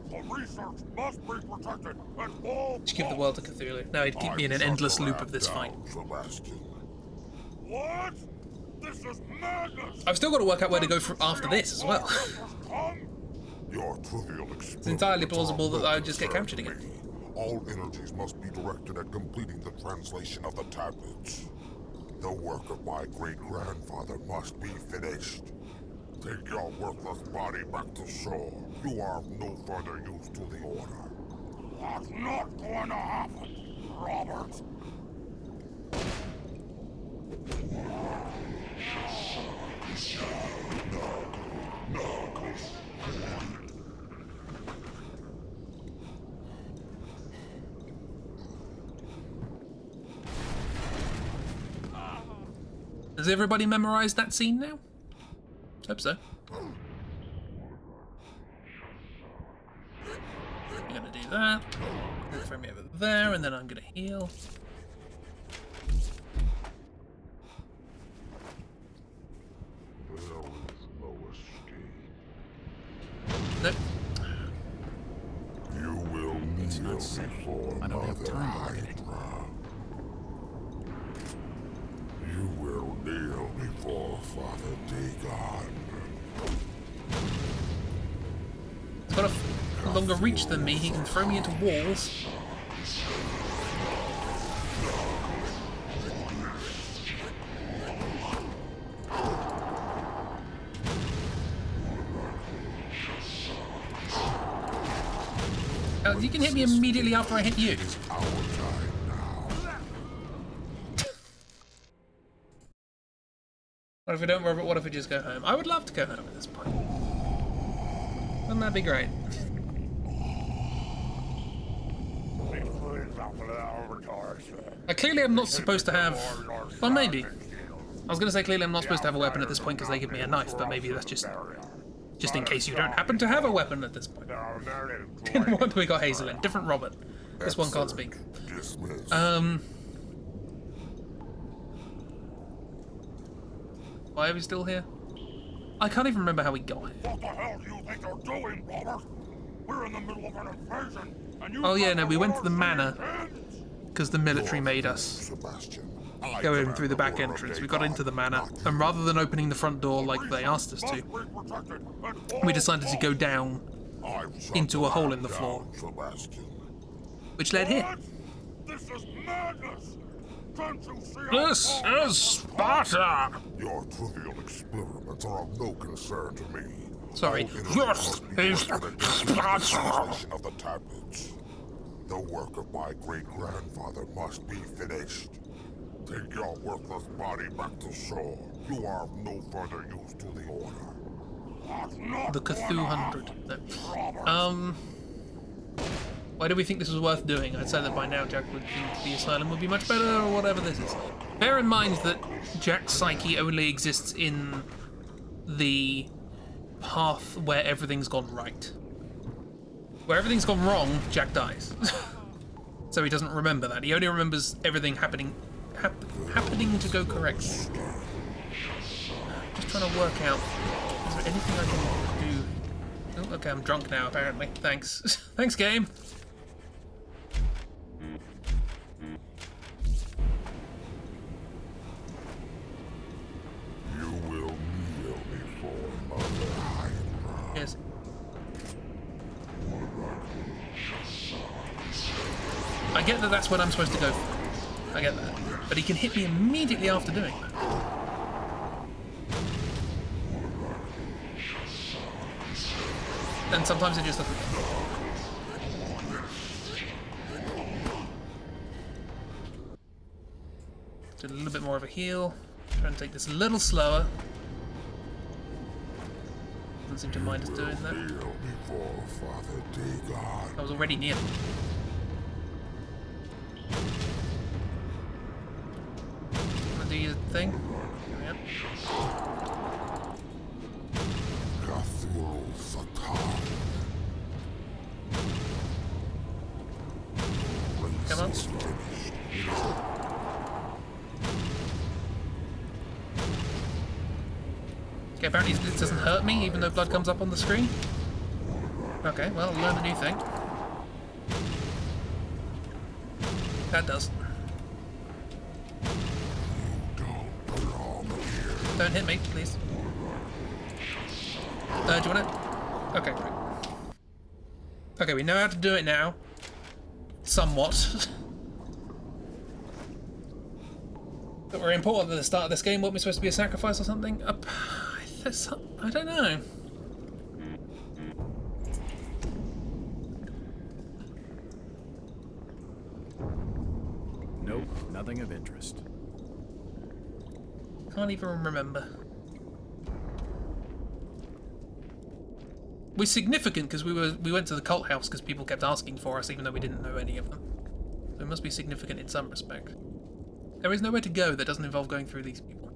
The research must be protected at all Just give the world to Cthulhu. Now he'd keep me in an endless loop of this fight. Sebastian. What? This is madness! I've still got to work out where to go from after this as well. Your trivial It's entirely plausible that I would just get captured again. All energies must be directed at completing the translation of the tablets. The work of my great-grandfather must be finished. Take your worthless body back to shore. You are of no further use to the Order. That's not going to happen, Robert. Has everybody memorized that scene now? Hope so. I'm gonna do that. Throw me over there, and then I'm gonna heal. There is no escape. Nope. You will It's kneel not safe. before I don't have Mother time to look at it. Hydra. You will kneel before Father Dagon. He's got a longer reach than me. He can throw me into walls. You can hit me immediately after I hit you. Our time now. What if we don't, Robert? What if we just go home? I would love to go home at this point. Wouldn't that be great? I clearly am not supposed to have... Well, maybe. I was going to say clearly I'm not supposed to have a weapon at this point because they give me a knife, but maybe that's just in case you don't happen to have a weapon at this point. What do we got, Hazelin? Different Robert. This one can't speak. Dismissed. Why are we still here? I can't even remember how we got here. What the hell do you think you're doing, Robert? We're in the middle of an invasion, and you... Oh yeah, no, we went to the manor because the military made us Sebastian. go in through the back entrance. We got into the manor, and rather than opening the front door like they asked us to, we decided to go down into a hole in the floor, Sebastian. which led here. This is madness! Can't you see This is Sparta! Your trivial experiments are of no concern to me. Sorry. All This energies is must be directed at the Sparta! translation of the tablets. The work of my great-grandfather must be finished. Take your worthless body back to shore. You are of no further use to the Order. The Cthulhu 100. No. Why do we think this was worth doing? I'd say that by now Jack would think the asylum would be much better, or whatever this is. Bear in mind that Jack's psyche only exists in the path where everything's gone right. Where everything's gone wrong, Jack dies. So he doesn't remember that. He only remembers everything happening to go correctly. Just trying to work out, is there anything I can do? Oh, okay, I'm drunk now, apparently. Thanks. Thanks, game. You will kneel before Mother Hydra. Yes. I get that that's what I'm supposed to go for. I get that. But he can hit me immediately after doing that. And sometimes it just doesn't. Do a little bit more of a heal. Try and take this a little slower. Doesn't seem to mind us doing that. Kneel before Father Dagon. I was already near. Wanna do your thing? Here we are. Cthulhu Satan. Come on. Race is finished. Okay, apparently it doesn't hurt me even though blood comes up on the screen. Okay, well, learn a new thing. That does. Don't belong here. Don't hit me, please. Do you want it? Okay, great. Okay, we know how to do it now. Somewhat. But we're important at the start of this game. Weren't we supposed to be a sacrifice or something? I don't know. Nope, nothing of interest. Can't even remember. We're significant because we went to the cult house because people kept asking for us even though we didn't know any of them. So it must be significant in some respect. There is nowhere to go that doesn't involve going through these people.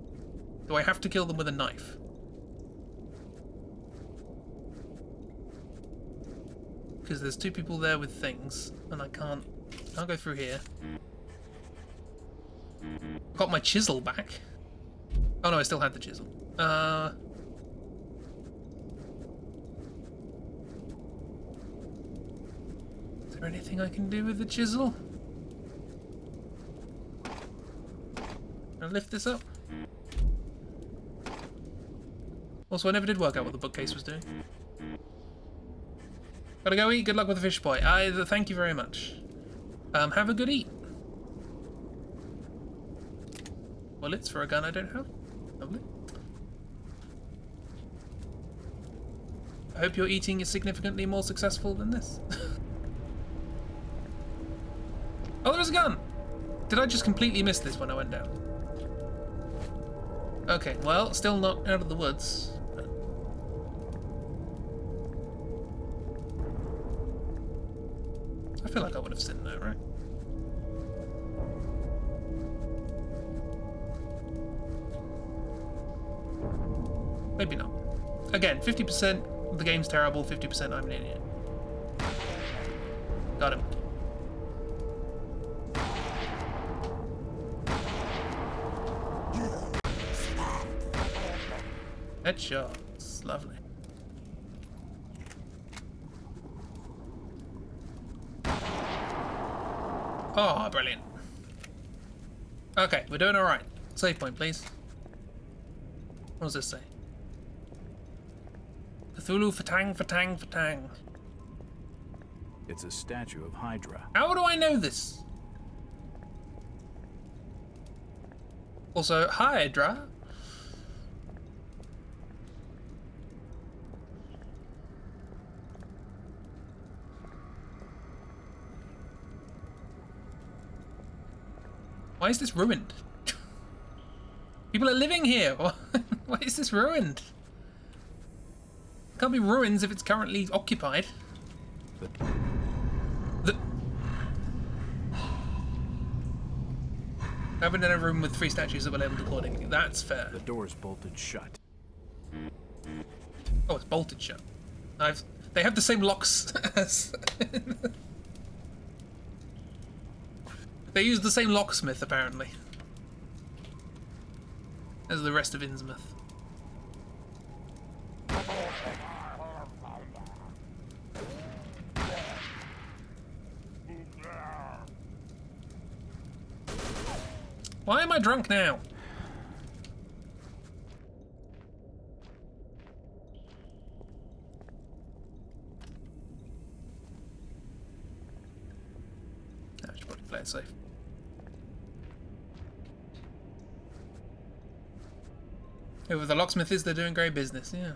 Do I have to kill them with a knife? Because there's two people there with things, and I can't go through here. Got my chisel back. Oh no, I still had the chisel. Is there anything I can do with the chisel? Can I lift this up? Also, I never did work out what the bookcase was doing. Gotta go eat. Good luck with the fish boy. Thank you very much. Have a good eat. Bullets for a gun I don't have. Lovely. I hope your eating is significantly more successful than this. Oh, there's a gun! Did I just completely miss this when I went down? Okay, well, still not out of the woods. I feel like I would have seen that, right? Maybe not. Again, 50% the game's terrible, 50% I'm an idiot. Got him. Headshots. Lovely. Oh, brilliant. Okay, we're doing alright. Save point, please. What does this say? Cthulhu fatang fatang fatang. It's a statue of Hydra. How do I know this? Also, Hydra. Why is this ruined? People are living here. Why is this ruined? It can't be ruins if it's currently occupied. I've been in a room with 3 statues that were labeled accordingly. That's fair. The door's bolted shut. Oh, it's bolted shut. They have the same locks as... They use the same locksmith, apparently, as the rest of Innsmouth. Why am I drunk now? I should probably play it safe. Whoever the locksmith is, they're doing great business, yeah.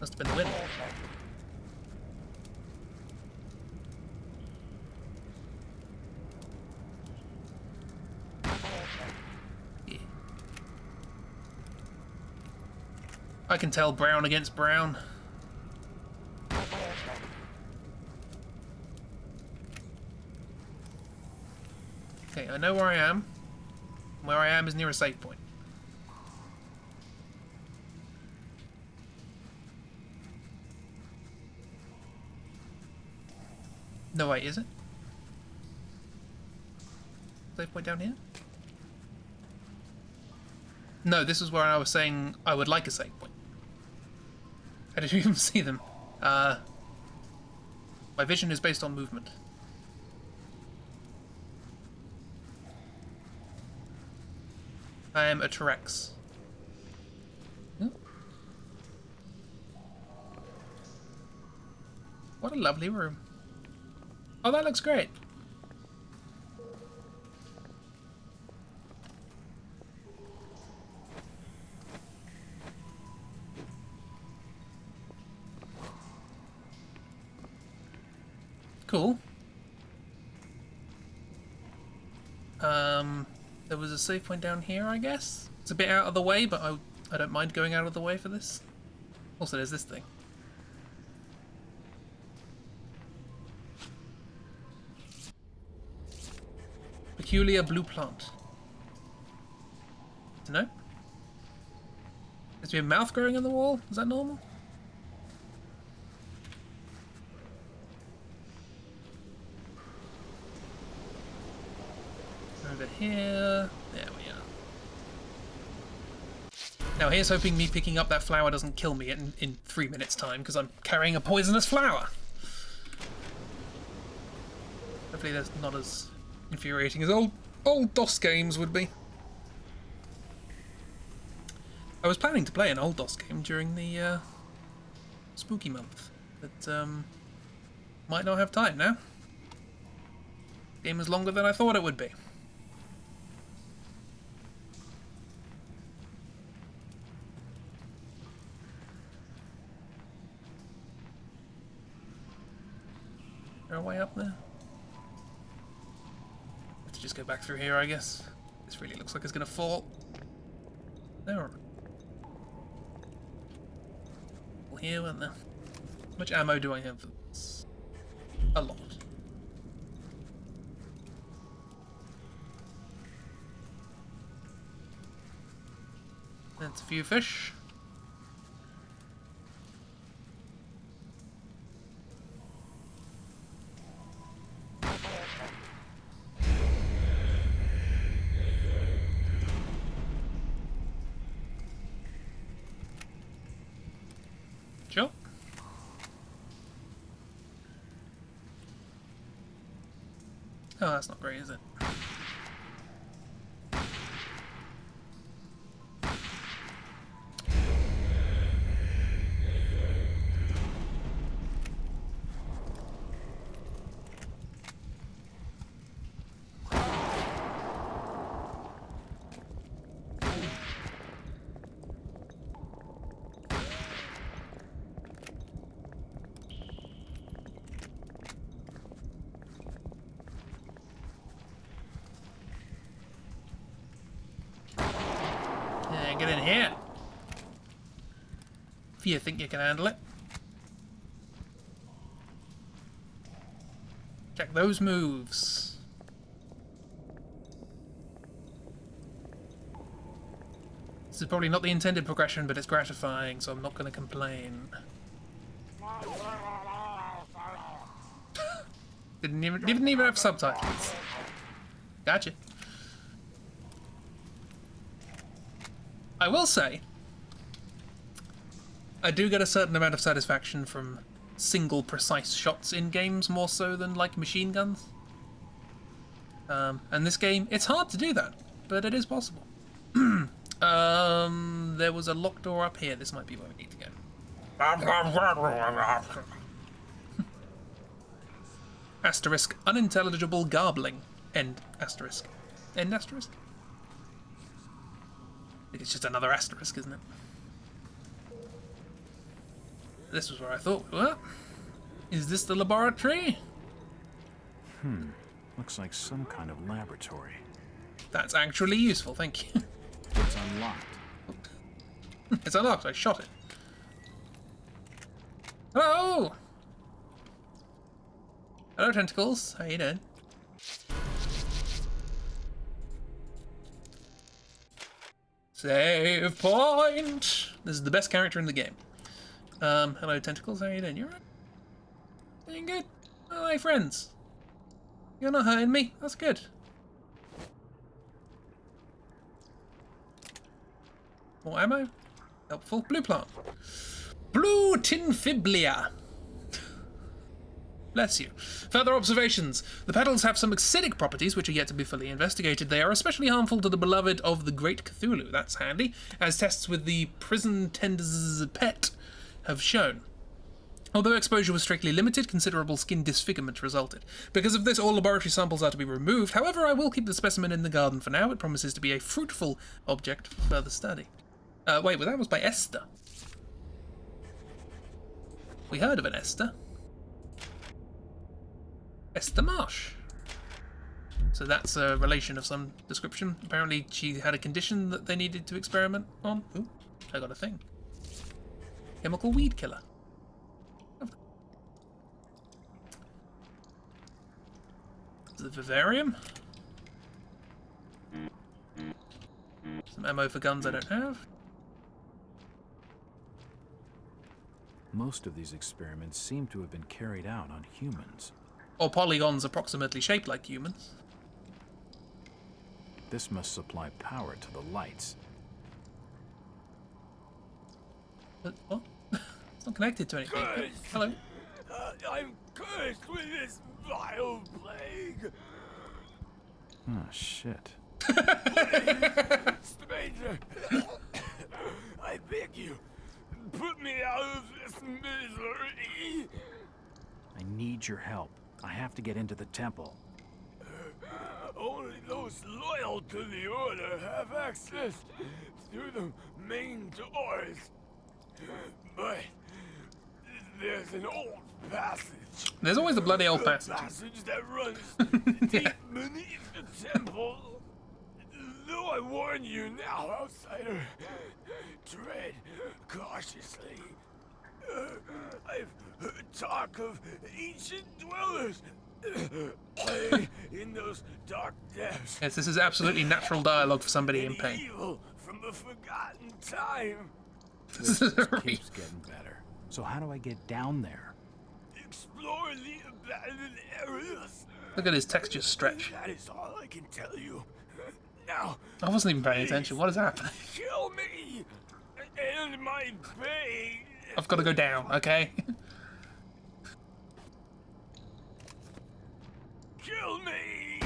Must have been the wind. I can tell brown against brown. Okay, I know where I am. Where I am is near a save point. No, wait, is it? Save point down here? No, this is where I was saying I would like a save point. How did you even see them? My vision is based on movement. I am a T-Rex. What a lovely room. Oh, that looks great. Cool. There was a save point down here, I guess. It's a bit out of the way, but I don't mind going out of the way for this. Also, there's this thing. Peculiar blue plant. No? Is there a mouth growing in the wall? Is that normal? Over here. There we are. Now here's hoping me picking up that flower doesn't kill me in 3 minutes time, because I'm carrying a poisonous flower. Hopefully that's not as infuriating as old DOS games would be. I was planning to play an old DOS game during the spooky month, but might not have time now. Game is longer than I thought it would be. Is there a way up there? Have to just go back through here, I guess. This really looks like it's gonna fall. There. Here, weren't there? How much ammo do I have for this? A lot. That's a few fish. Sure. Oh, that's not great, is it? Get in here. If you think you can handle it. Check those moves. This is probably not the intended progression, but it's gratifying, so I'm not going to complain. Didn't even have subtitles. Gotcha. I will say, I do get a certain amount of satisfaction from single precise shots in games more so than like machine guns. And this game, it's hard to do that, but it is possible. There was a locked door up here. This might be where we need to go. Asterisk, unintelligible garbling. End asterisk. End asterisk? I think it's just another asterisk, isn't it? This was where I thought we were. Is this the laboratory? Looks like some kind of laboratory. That's actually useful, thank you. It's unlocked. It's unlocked. I shot it. Hello! Hello, tentacles. How you doing? Save point! This is the best character in the game. Hello, tentacles. How you doing? You alright? Doing good? Oh, hey, friends. You're not hurting me. That's good. More ammo. Helpful. Blue plant. Blue tinfiblia. Bless you. Further observations. The petals have some acidic properties which are yet to be fully investigated. They are especially harmful to the beloved of the great Cthulhu. That's handy, as tests with the prison tender's pet have shown. Although exposure was strictly limited, considerable skin disfigurement resulted. Because of this, all laboratory samples are to be removed. However, I will keep the specimen in the garden for now. It promises to be a fruitful object for further study. Wait, well, that was by Esther. We heard of an Esther. Esther Marsh. So that's a relation of some description. Apparently she had a condition that they needed to experiment on. Ooh, I got a thing. Chemical weed killer. The vivarium. Some ammo for guns I don't have. Most of these experiments seem to have been carried out on humans. Or polygons approximately shaped like humans. This must supply power to the lights. But what? It's not connected to anything. Hello. I'm cursed with this vile plague. Oh, shit. Stranger, I beg you, put me out of this misery. I need your help. I have to get into the temple. Only those loyal to the Order have access through the main doors. But there's an old passage. There's always the bloody old A passage. passage that runs deep beneath the temple. Though I warn you now, outsider, tread cautiously. I've heard talk of ancient dwellers in those dark depths. Yes, this is absolutely natural dialogue for somebody in And pain. evil from a forgotten time. This This is just really- keeps getting better. So how do I get down there? Explore the abandoned areas. Look at his texture stretch. That is all I can tell you. Now, I wasn't even paying attention. What is happening? kill me and my bane. I've got to go down, okay? Kill me.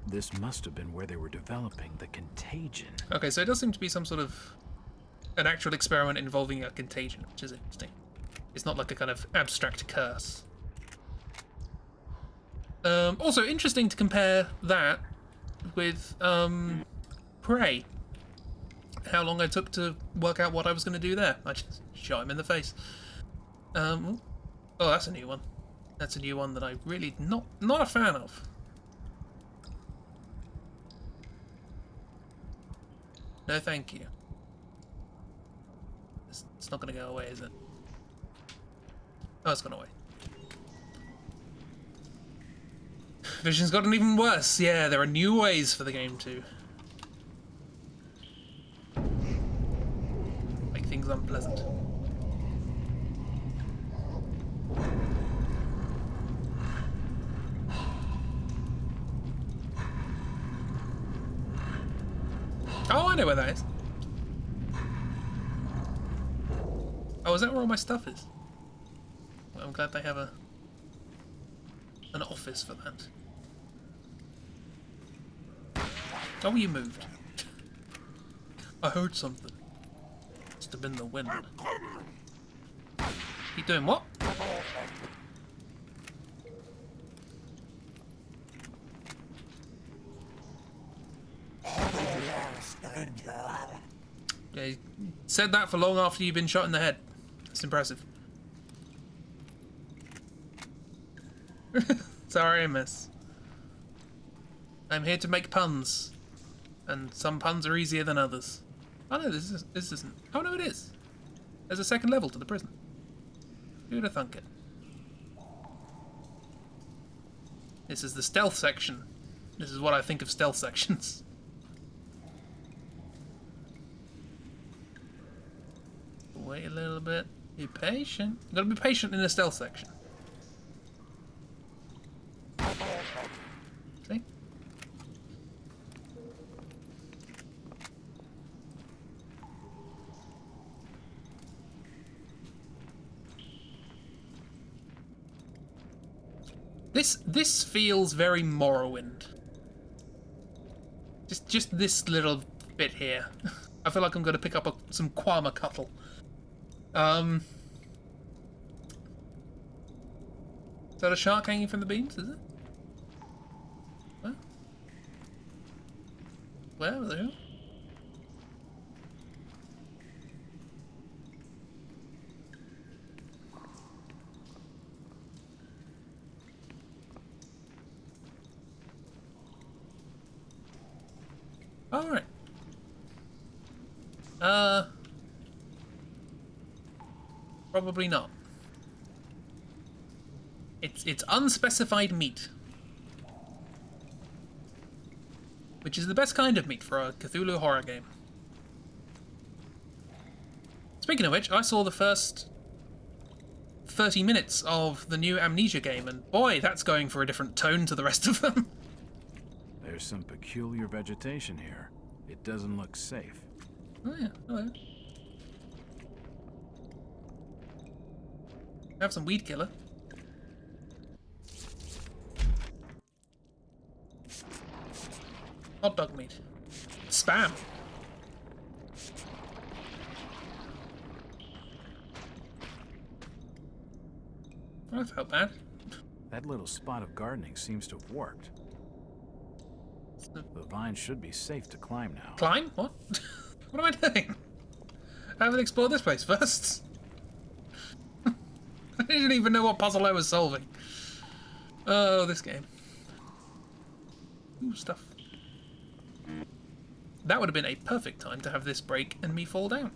This must have been where they were developing the contagion. Okay, so it does seem to be some sort of an actual experiment involving a contagion, which is interesting. It's not like a kind of abstract curse. Also, interesting to compare that with Prey. How long I took to work out what I was going to do there. I just shot him in the face. Oh, that's a new one. That's a new one that I really not a fan of. No, thank you. It's not going to go away, is it? Oh, it's gone away. Vision's gotten even worse. Yeah, there are new ways for the game to make things unpleasant. Oh, I know where that is. Oh, is that where all my stuff is? Well, I'm glad they have an office for that. Oh, you moved. I heard something. Must have been the wind. You doing what? Yeah, you said that for long after you've been shot in the head. That's impressive. Sorry, miss. I'm here to make puns. And some puns are easier than others. Oh no, this isn't. Oh no, it is. There's a second level to the prison. Who'd have thunk it? This is the stealth section. This is what I think of stealth sections. Wait a little bit. Be patient. You gotta be patient in the stealth section. See? This feels very Morrowind. Just this little bit here. I feel like I'm gonna pick up some Kwama Cuttle. Is that a shark hanging from the beams, is it? Where? Where? There? Alright. Probably not. It's unspecified meat. Which is the best kind of meat for a Cthulhu horror game. Speaking of which, I saw the first 30 minutes of the new Amnesia game, and boy, that's going for a different tone to the rest of them. There's some peculiar vegetation here. It doesn't look safe. Oh yeah, hello. Have some weed killer. Hot dog meat. Spam. I felt bad. That little spot of gardening seems to have worked. The vine should be safe to climb now. Climb? What? What am I doing? I haven't explored this place first. I didn't even know what puzzle I was solving. Oh, this game. Ooh, stuff. That would have been a perfect time to have this break and me fall down.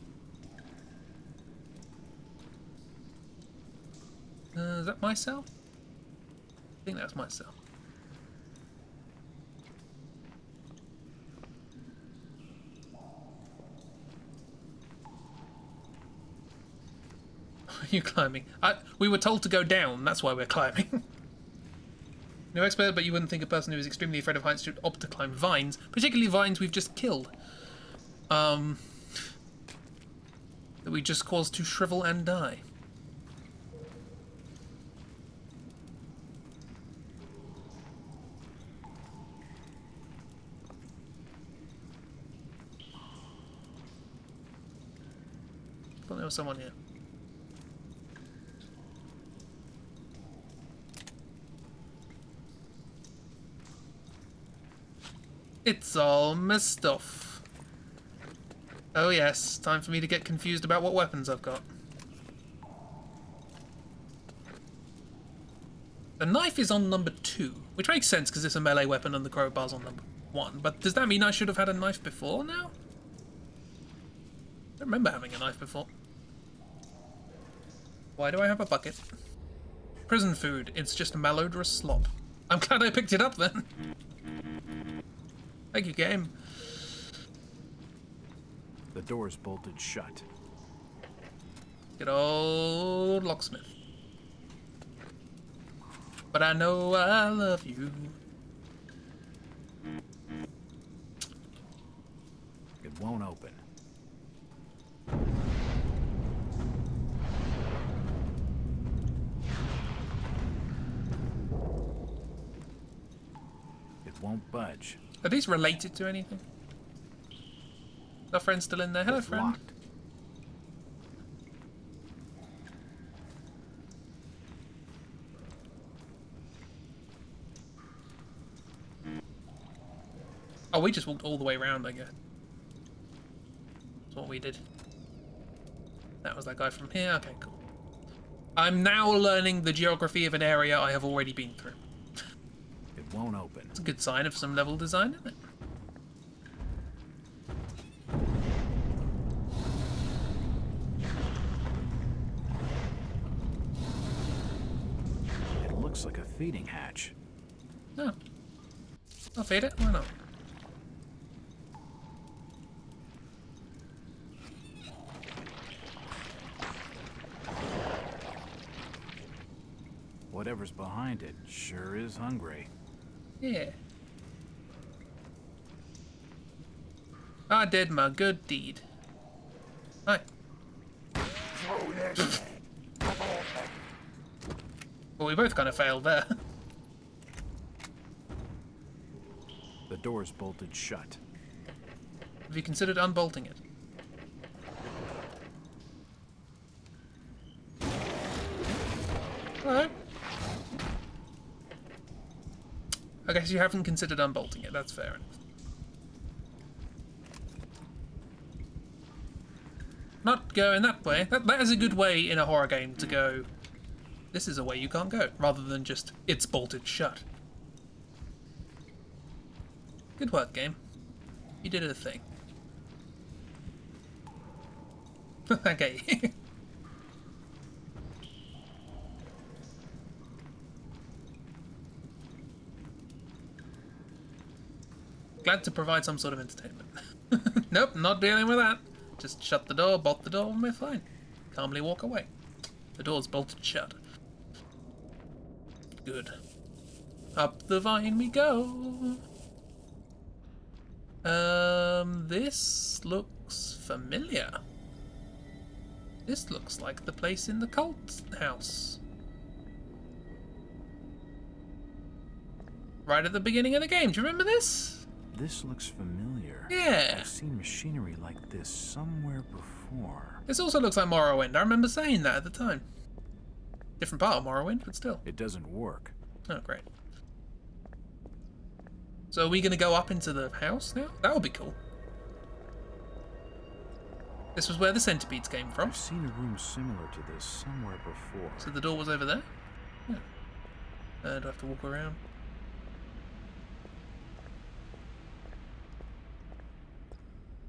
Is that my cell? I think that's my cell. Are you climbing? We were told to go down, that's why we're climbing. No expert, but you wouldn't think a person who is extremely afraid of heights should opt to climb vines, particularly vines we've just killed. That we just caused to shrivel and die. Thought there was someone here. It's all my stuff. Oh yes, time for me to get confused about what weapons I've got. The knife is on number 2, which makes sense because it's a melee weapon and the crowbar's on number 1. But does that mean I should have had a knife before now? I don't remember having a knife before. Why do I have a bucket? Prison food. It's just malodorous slop. I'm glad I picked it up then. Thank you, game. The door's bolted shut. Good old locksmith. But I know I love you. It won't open. It won't budge. Are these related to anything? Is our friend still in there? Hello, It's friend. locked. Oh, we just walked all the way around, I guess. That's what we did. That was that guy from here. Okay, cool. I'm now learning the geography of an area I have already been through. It won't open. It's a good sign of some level design, isn't it? feeding hatch. No. I'll feed it. Why not? Whatever's behind it sure is hungry. Yeah. I did my good deed. Hi. Well, we both kind of failed there. The door's bolted shut. Have you considered unbolting it? Hello. I guess you haven't considered unbolting it, that's fair enough. Not going that way. That is a good way in a horror game to go, this is a way you can't go, rather than just, it's bolted shut. Good work, game. You did a thing. Okay. Glad to provide some sort of entertainment. Nope, not dealing with that. Just shut the door, bolt the door, and we're fine. Calmly walk away. The door's bolted shut. Good. Up the vine we go. This looks familiar. This looks like the place in the cult house. Right at the beginning of the game. Do you remember this? This looks familiar. Yeah. I've seen machinery like this somewhere before. This also looks like Morrowind. I remember saying that at the time. Different part of Morrowind, but still. It doesn't work. Oh, great. So are we going to go up into the house now? That would be cool. This was where the centipedes came from. I've seen a room similar to this somewhere before. So the door was over there? Yeah. Do I have to walk around?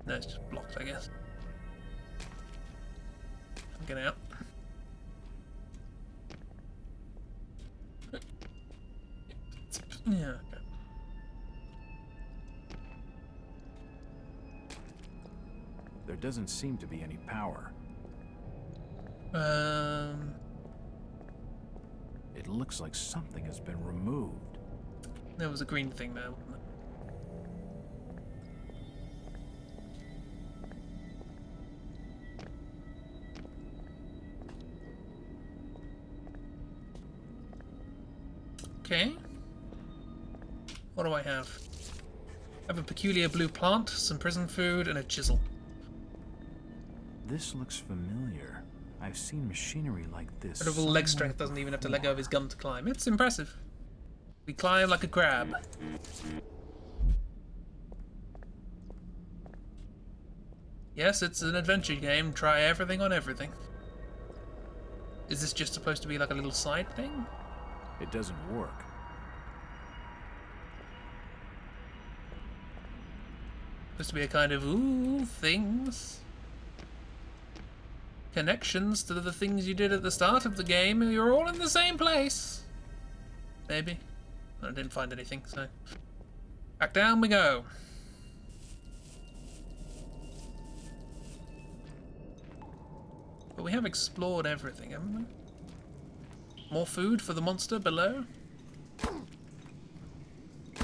No, it's just blocked, I guess. Get out. Yeah, okay. There doesn't seem to be any power. It looks like something has been removed. There was a green thing there, wasn't there? Okay. What do I have? I have a peculiar blue plant, some prison food, and a chisel. This looks familiar. I've seen machinery like this. Incredible leg strength, doesn't even have to let go of his gum to climb. It's impressive. We climb like a crab. Yes, it's an adventure game. Try everything on everything. Is this just supposed to be like a little side thing? It doesn't work. Supposed to be a kind of, ooh, things. Connections to the things you did at the start of the game. You're all in the same place. Maybe. I didn't find anything, so. Back down we go. But we have explored everything, haven't we? More food for the monster below? That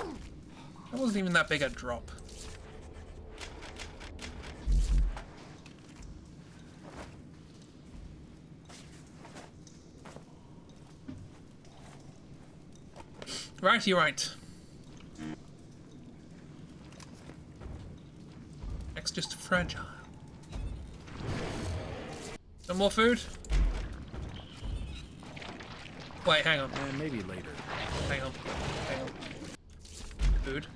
wasn't even that big a drop. Right, you're right. Next, just fragile. Some more food? Wait, hang on. And maybe later. Hang on. Hang on. Food?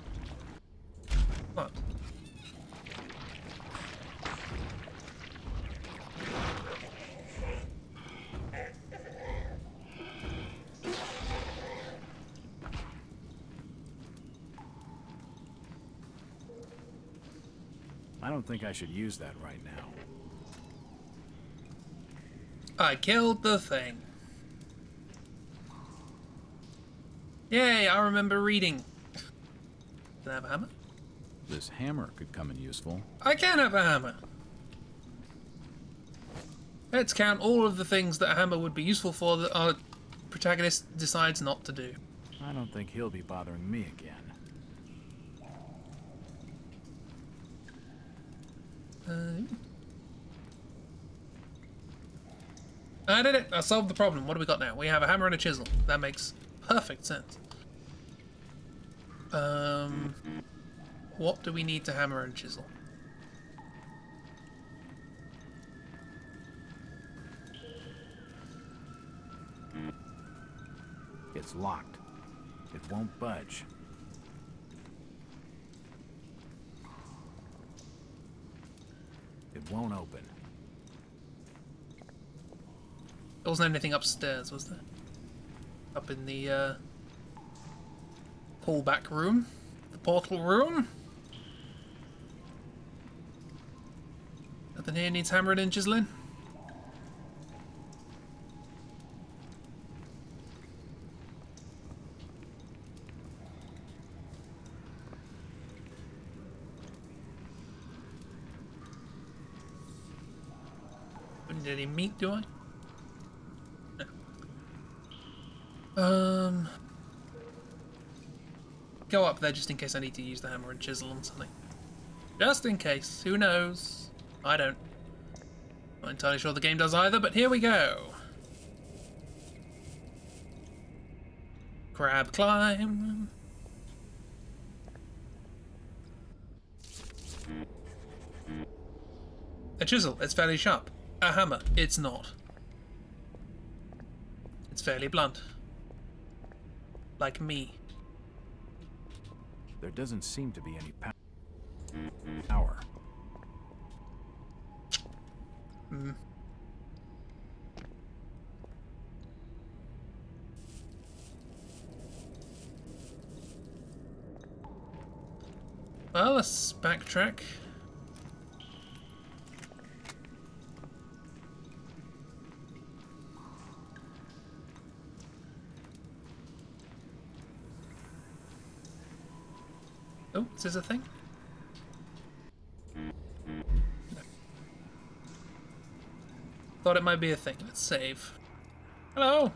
What? I don't think I should use that right now. I killed the thing. Yay, I remember reading. Can I have a hammer? This hammer could come in useful. I can have a hammer. Let's count all of the things that a hammer would be useful for that our protagonist decides not to do. I don't think he'll be bothering me again. I did it. I solved the problem. What do we got now? We have a hammer and a chisel. That makes perfect sense. What do we need to hammer and chisel? It's locked. It won't budge. It won't open. There wasn't anything upstairs, was there? Up in the pullback room? The portal room? Nothing here needs hammering and chiseling? Don't need any meat, do I? No. Go up there just in case I need to use the hammer and chisel on something. Just in case. Who knows? I don't. Not entirely sure the game does either, but here we go. Crab climb. A chisel, it's fairly sharp. A hammer, it's not. It's fairly blunt. Like me. There doesn't seem to be any power. Well, let's backtrack. Oh, is this a thing? No. Thought it might be a thing. Let's save. Hello!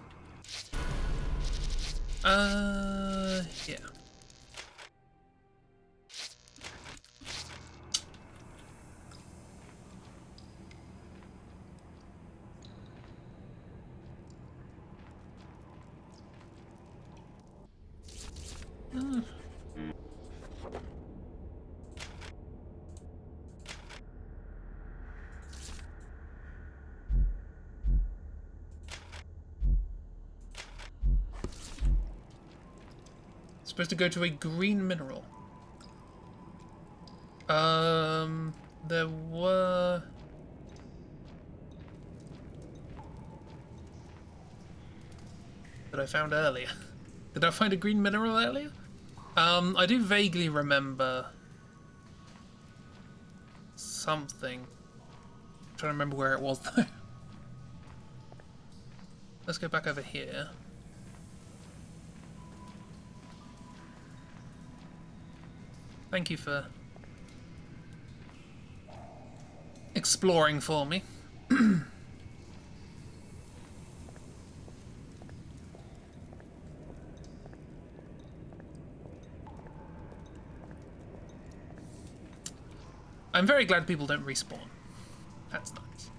Yeah. Supposed to go to a green mineral. There were... that I found earlier. Did I find a green mineral earlier? I do vaguely remember something. I'm trying to remember where it was though. Let's go back over here. Thank you for exploring for me. I'm very glad people don't respawn. That's nice.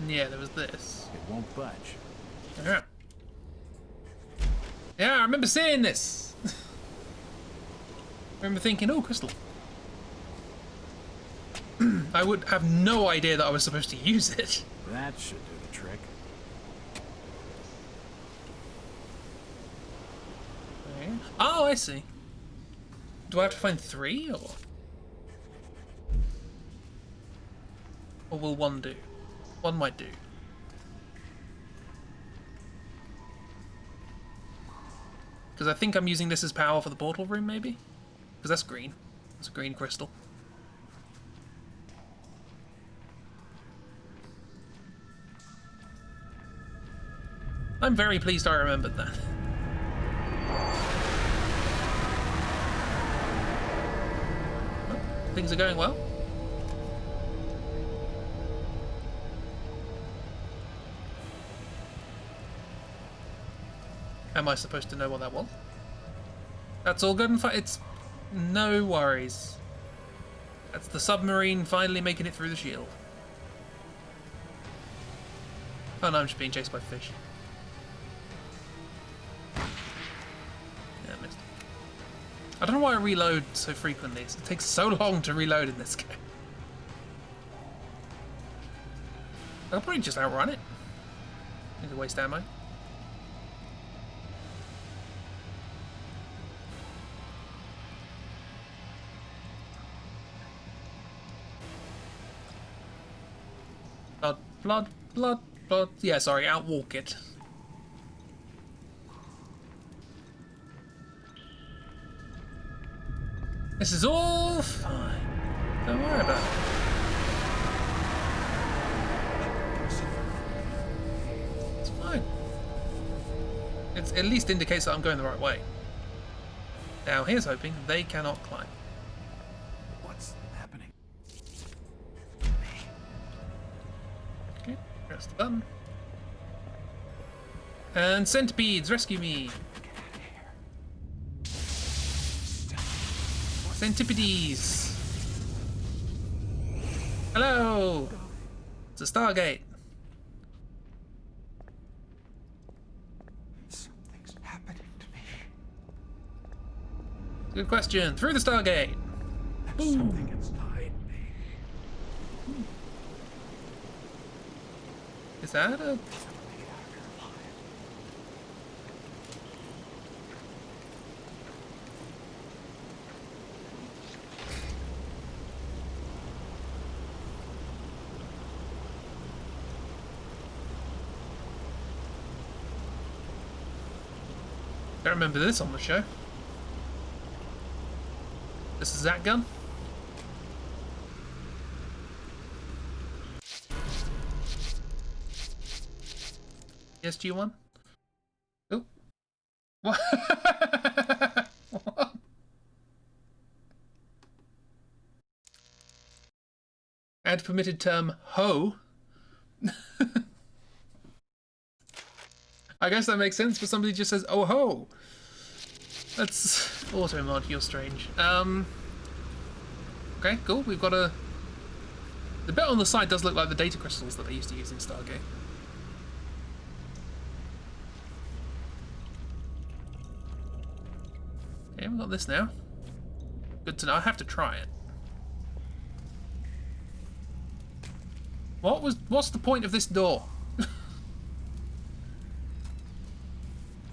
Yeah, there was this. It won't budge. Yeah. Yeah, I remember seeing this. I remember thinking, oh, crystal. I would have no idea that I was supposed to use it. That should do the trick. Okay. Oh, I see. Do I have to find 3 or? Or will one do? One might do. Because I think I'm using this as power for the portal room, maybe? Because that's green. It's a green crystal. I'm very pleased I remembered that. Well, things are going well. Am I supposed to know what that was? That's all good and fine. It's no worries. That's the submarine finally making it through the shield. Oh no, I'm just being chased by fish. Yeah, I missed. I don't know why I reload so frequently. It takes so long to reload in this game. I'll probably just outrun it. Need to waste ammo. Blood, blood, blood, blood. Yeah, sorry, outwalk it. This is all fine. Don't worry about it. It's fine. It at least indicates that I'm going the right way. Now, here's hoping they cannot climb. What's happening? Okay, press the button. And centipedes, rescue me! Centipedes! Hello! It's a Stargate. Something's happening to me. Good question. Through the Stargate. There's something inside me. Is that a... I don't remember this on the show. This is that gun? Yes, G1? Oh. What? What? Add permitted term ho. I guess that makes sense, but somebody just says, oh ho! That's auto-mod, you're strange. Okay, cool, we've got a... The bit on the side does look like the data crystals that they used to use in Stargate. Okay, we've got this now. Good to know, I have to try it. What's the point of this door?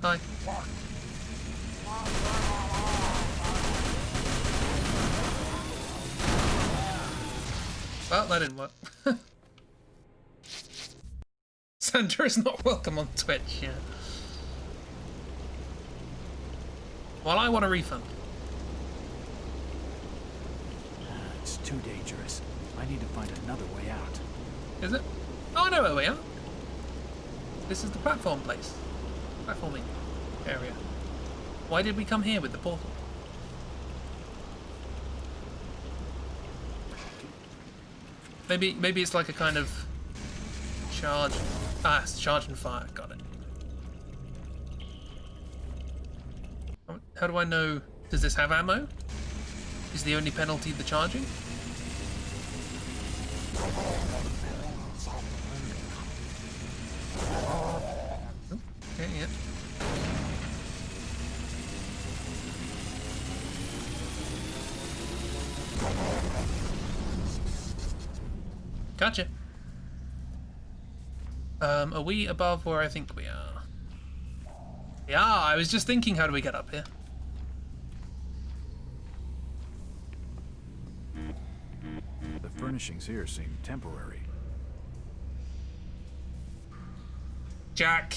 Hi. Well, that didn't work. Santa is not welcome on Twitch, yeah. Well, I want a refund. It's too dangerous. I need to find another way out. Is it? Oh, I know where we are. This is the platform place. Platforming area. Why did we come here with the portal? Maybe it's like a kind of charge. Ah, it's charge and fire. Got it. How do I know? Does this have ammo? Is the only penalty the charging? Okay, yeah. Gotcha. Are we above where I think we are? Yeah, I was just thinking, how do we get up here? The furnishings here seem temporary. Jack.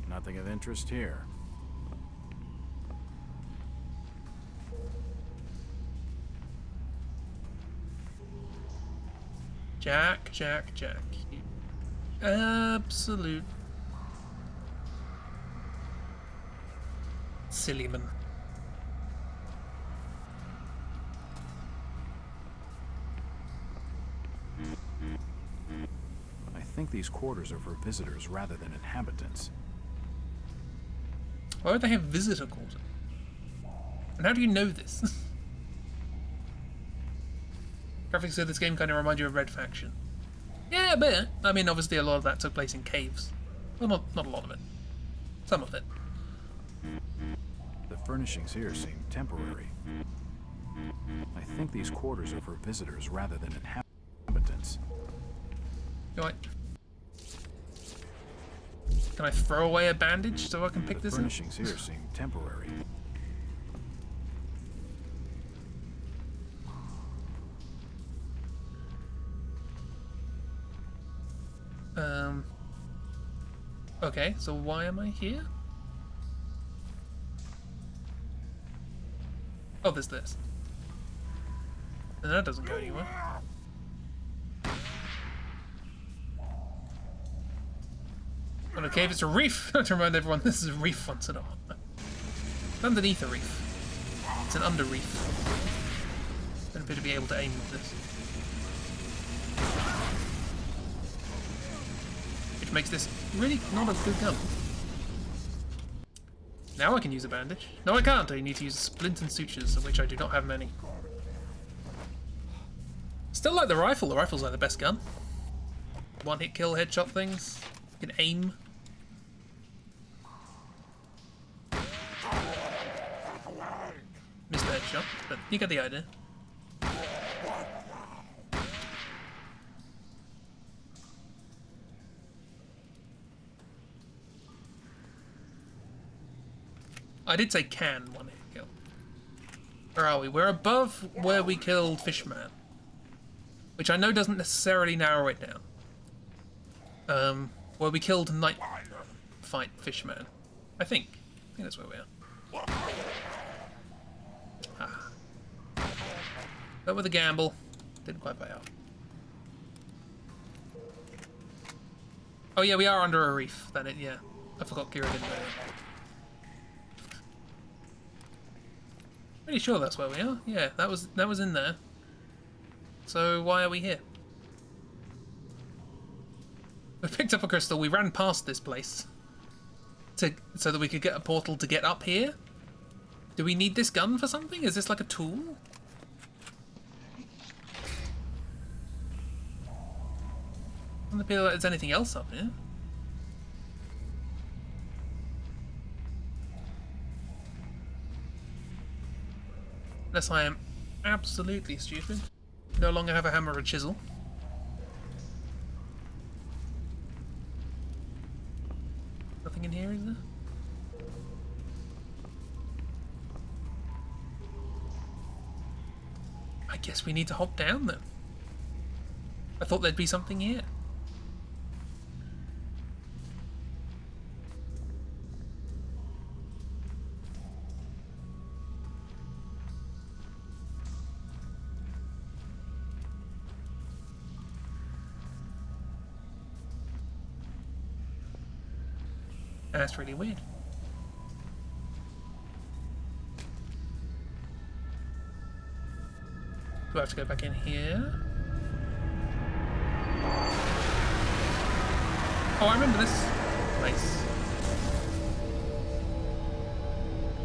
Not Nothing of interest here. Jack. Absolute silly man. I think these quarters are for visitors rather than inhabitants. Why would they have visitor quarters? And how do you know this? Graphics of this game kind of remind you of Red Faction. Yeah, a bit. I mean, obviously a lot of that took place in caves. Well, not a lot of it. Some of it. The furnishings here seem temporary. I think these quarters are for visitors rather than inhabitants. Right. Can I throw away a bandage so I can pick The this up? furnishings here seem temporary. Okay, so why am I here? Oh, there's this. And that doesn't go anywhere. Well, okay, if it's a reef, to remind everyone this is a reef once in a while. It's underneath a reef. It's an under reef. Don't appear to be able to aim with this. Which makes this really not a good gun. Now I can use a bandage. No, I can't. I need to use splint and sutures, of which I do not have many. Still like the rifle. The rifle's like the best gun. One-hit kill, headshot things. You can aim. Missed the headshot, but you get the idea. I did say can one-hit kill. Where are we? We're above where we killed Fishman. Which I know doesn't necessarily narrow it down. Where we killed Night Fight Fishman. I think that's where we are. Ah. Went with a gamble. Didn't quite pay off. Oh yeah, we are under a reef. Then it, yeah. I forgot Kira didn't know that. Pretty sure that's where we are. Yeah, that was in there. So why are we here? We picked up a crystal. We ran past this place so that we could get a portal to get up here. Do we need this gun for something? Is this like a tool? Doesn't appear like there's anything else up here. Unless I am absolutely stupid. No longer have a hammer or chisel. Nothing in here, is there? I guess we need to hop down then. I thought there'd be something here. That's really weird. Do I have to go back in here? Oh, I remember this place.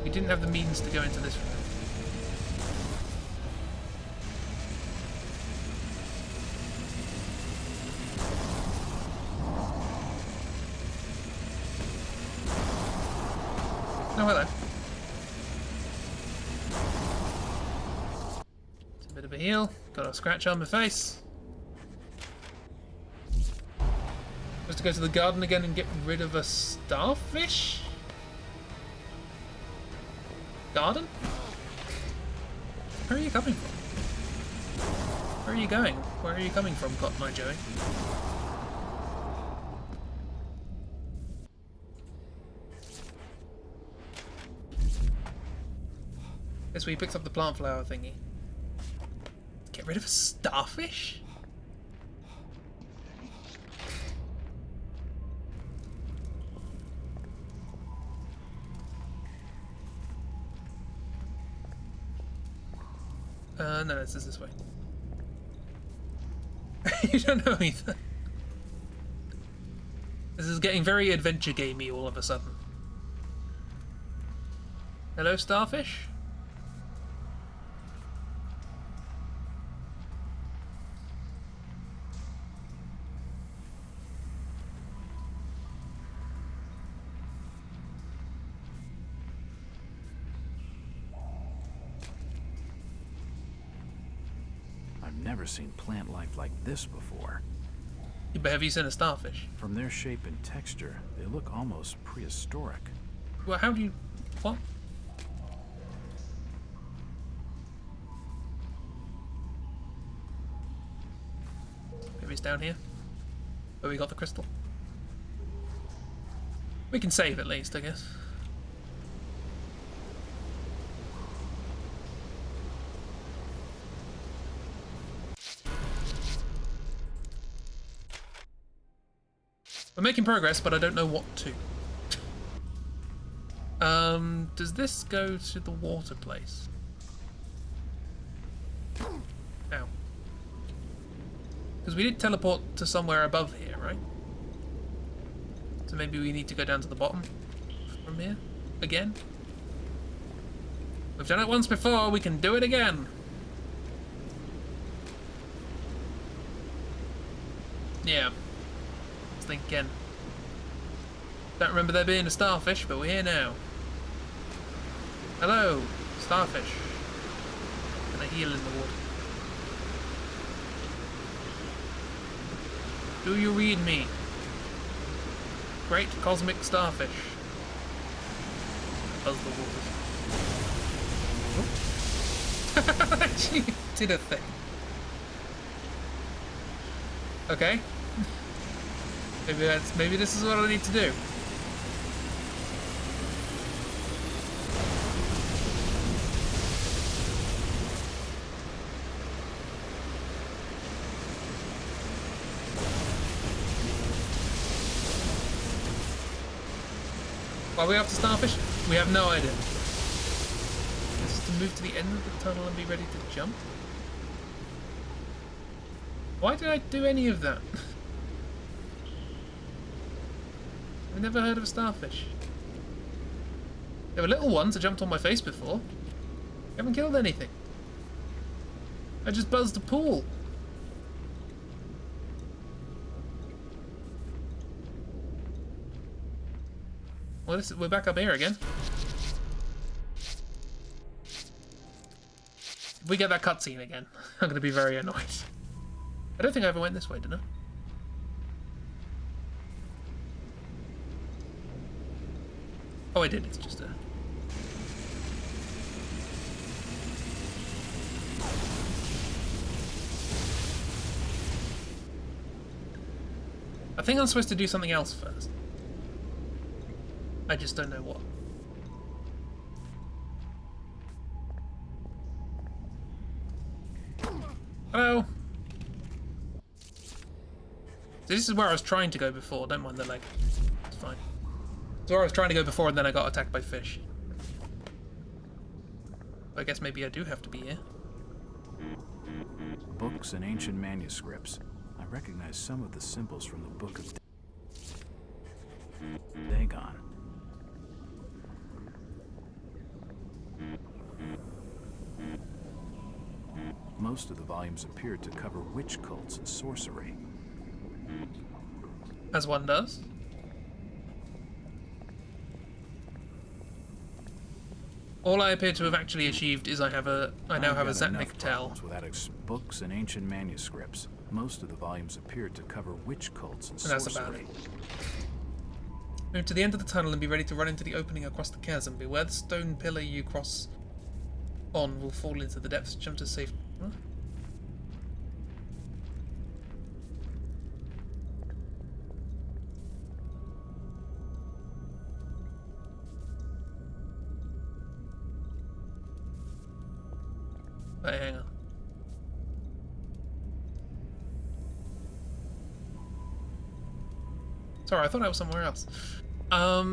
We didn't have the means to go into this room. Oh, hello. It's a bit of a heal. Got a scratch on my face. Just to go to the garden again and get rid of a starfish? Garden? Where are you coming from? Where are you going? Where are you coming from, Cotton Eye Joey? Guess we picked up the plant flower thingy. Get rid of a starfish? No, this is this way. You don't know either. This is getting very adventure gamey all of a sudden. Hello, starfish? I've never seen plant life like this before. But have you seen a starfish? From their shape and texture, they look almost prehistoric. Well, how do you... What? Maybe it's down here. Where we got the crystal. We can save at least, I guess. We're making progress, but I don't know what to. Does this go to the water place? Ow. Because we did teleport to somewhere above here, right? So maybe we need to go down to the bottom from here again? We've done it once before, we can do it again! Yeah. Let's think again. Don't remember there being a starfish, but we're here now. Hello, starfish. Can I heal in the water? Do you read me? Great cosmic starfish. Buzz the water. She did a thing. Okay. Maybe this is what I need to do. Are we after starfish? We have no idea. This is to move to the end of the tunnel and be ready to jump? Why did I do any of that? I've never heard of a starfish. There were little ones that jumped on my face before. I haven't killed anything. I just buzzed a pool. Well, we're back up here again. If we get that cutscene again, I'm going to be very annoyed. I don't think I ever went this way, did I? Oh, I did. It's just a... I think I'm supposed to do something else first. I just don't know what. Hello! So this is where I was trying to go before. Don't mind the leg. It's fine. It's where I was trying to go before and then I got attacked by fish. I guess maybe I do have to be here. Books and ancient manuscripts. I recognize some of the symbols from the Book of Dagon. Most of the volumes appeared to cover witch cults and sorcery. As one does. All I appear to have actually achieved is I now have a Zetnik tell. Books and ancient manuscripts. Most of the volumes appeared to cover witch cults and That's about sorcery. it. Move to the end of the tunnel and be ready to run into the opening across the chasm. Beware the stone pillar you cross on will fall into the depths. Jump to safety. Huh? Wait, hang on. Sorry, I thought I was somewhere else. I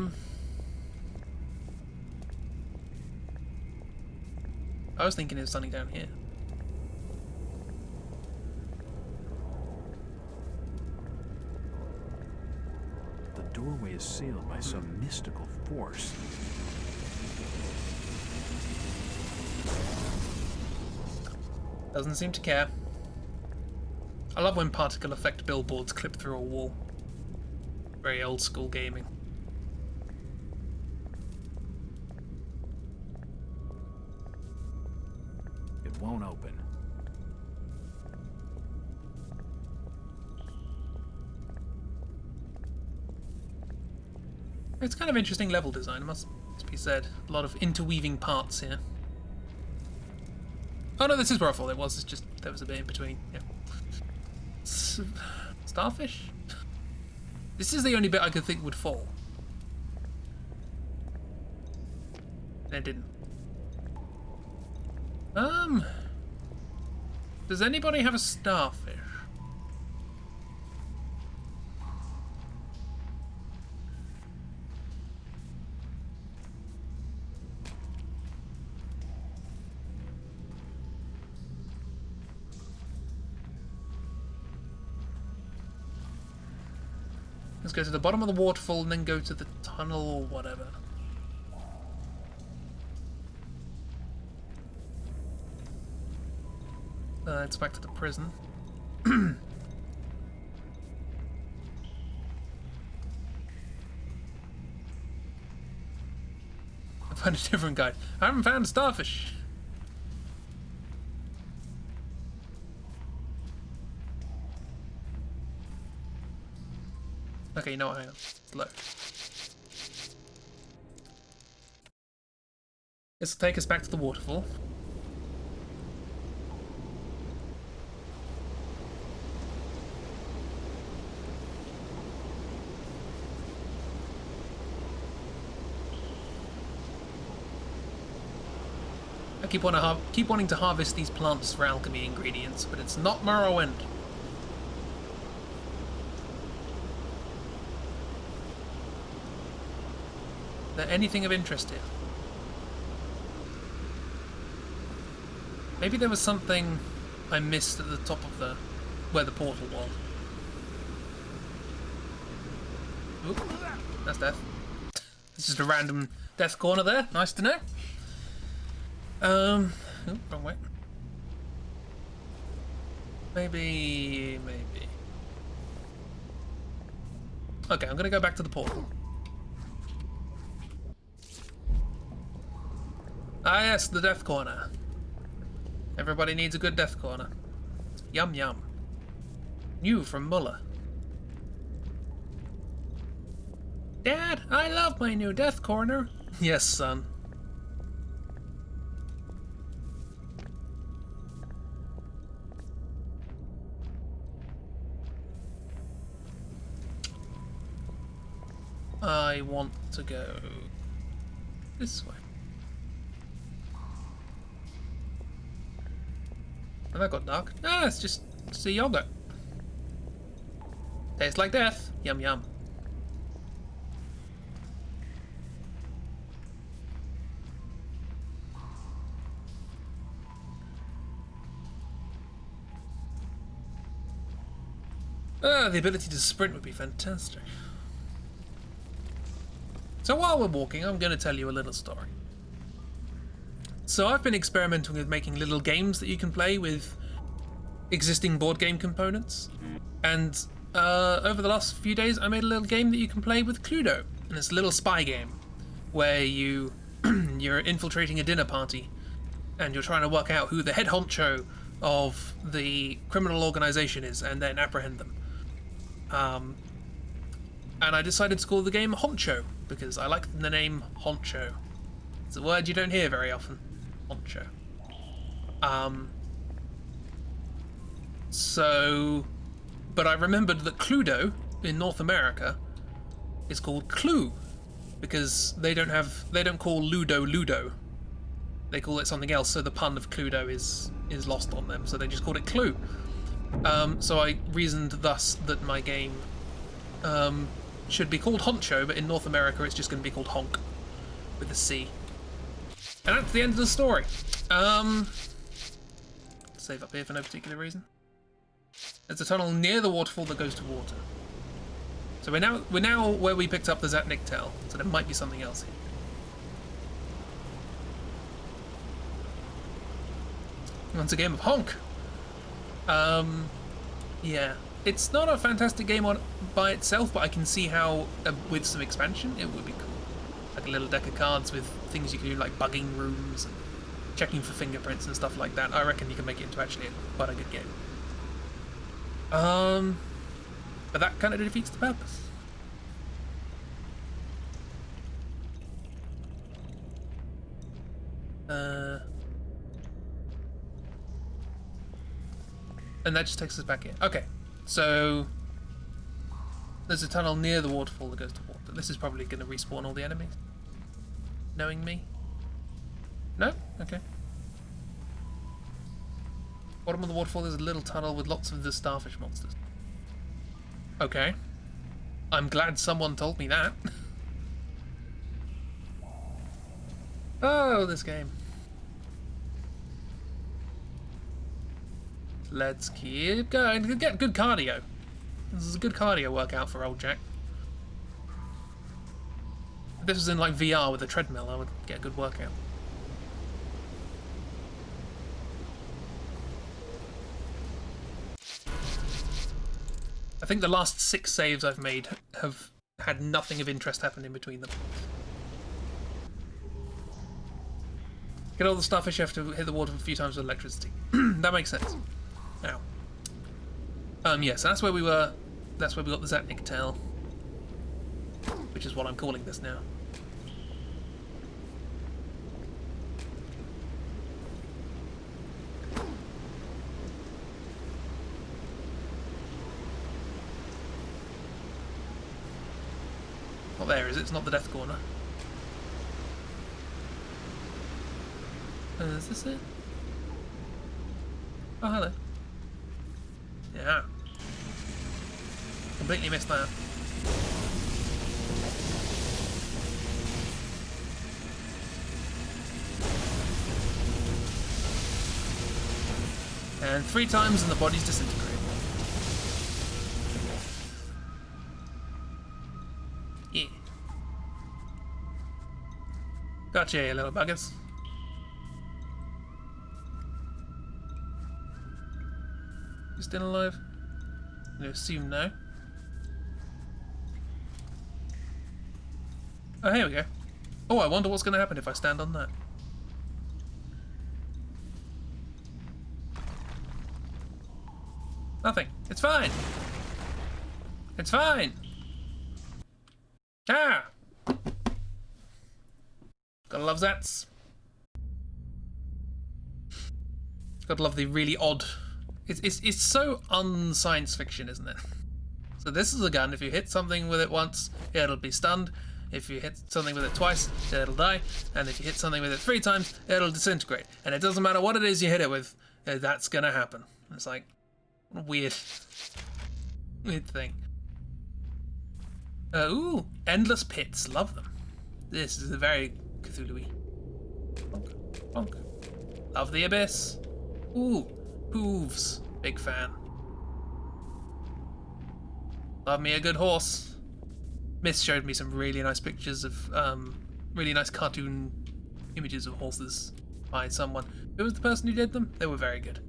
was thinking it was something down here. The doorway is sealed by some mystical force. Doesn't seem to care. I love when particle effect billboards clip through a wall. Very old school gaming. It won't open. It's kind of interesting level design, must be said. A lot of interweaving parts here. Oh no, this is where I thought it was. It's just there was a bit in between. Yeah. Starfish? This is the only bit I could think would fall. And it didn't. Does anybody have a starfish? Let's go to the bottom of the waterfall and then go to the tunnel or whatever. It's back to the prison. I found a different guide. I haven't found a starfish. Okay, you know what? Hang on. Low. This will take us back to the waterfall. I keep wanting to harvest these plants for alchemy ingredients, but it's not Morrowind. Is there anything of interest here? Maybe there was something I missed at the top of the where the portal was. Oop, that's death. It's just a random death corner there. Nice to know. Oh, wrong way. Maybe. Okay, I'm gonna go back to the portal. Ah yes, the death corner. Everybody needs a good death corner. Yum yum. New from Muller. Dad, I love my new death corner. Yes, son. I want to go this way. And that got dark. Ah, it's just a yogurt. Tastes like death. Yum yum. The ability to sprint would be fantastic. So while we're walking, I'm going to tell you a little story. So I've been experimenting with making little games that you can play with existing board game components. And over the last few days, I made a little game that you can play with Cthulhu. And it's a little spy game where you're infiltrating a dinner party and you're trying to work out who the head honcho of the criminal organization is and then apprehend them. And I decided to call the game Honcho because I like the name Honcho. It's a word you don't hear very often. Honcho. But I remembered that Cluedo in North America is called Clue because they don't call Ludo Ludo. they call it something else, so the pun of Cluedo is lost on them, so they just called it Clue. So I reasoned thus that my game should be called Honcho, but in North America it's just going to be called Honk, with a C. And that's the end of the story. Save up here for no particular reason. There's a tunnel near the waterfall that goes to water. So we're now where we picked up the Zatnik Tell, so there might be something else here. Once a game of Honk. Yeah, it's not a fantastic game by itself, but I can see how, with some expansion, it would be cool. Like a little deck of cards with things you can do, like bugging rooms, and checking for fingerprints and stuff like that. I reckon you can make it into actually quite a good game. But that kind of defeats the purpose. And that just takes us back in. Okay, so there's a tunnel near the waterfall that goes to water. This is probably going to respawn all the enemies. Knowing me. No? Okay. Bottom of the waterfall is a little tunnel with lots of the starfish monsters. Okay. I'm glad someone told me that. Oh, this game. Let's keep going. Get good cardio. This is a good cardio workout for old Jack. If this was in like VR with a treadmill, I would get a good workout. I think the last 6 saves I've made have had nothing of interest happen in between them. Get all the starfish, you have to hit the water a few times with electricity. That makes sense. Now. Yes, that's where we were. That's where we got the Zatnik Tell. Which is what I'm calling this now. Not there, is it? It's not the death corner. Is this it? Oh, hello. Yeah. Completely missed that. And 3 times and the body's disintegrated. Yeah. Gotcha, you little buggers. You still alive? I'm gonna assume no. Oh, here we go. Oh, I wonder what's gonna happen if I stand on that. Nothing. It's fine. It's fine. Ah! Gotta love Zats. Gotta love the really odd... It's so un-science fiction, isn't it? So this is a gun. If you hit something with it once, it'll be stunned. If you hit something with it twice, it'll die. And if you hit something with it 3 times, it'll disintegrate. And it doesn't matter what it is you hit it with, that's gonna happen. It's like... weird thing. Ooh, endless pits. Love them. This is a very Cthulhu-y. Bonk, bonk. Love the abyss. Ooh, hooves. Big fan. Love me a good horse. Myth showed me some really nice pictures of really nice cartoon images of horses by someone. Who was the person who did them? They were very good.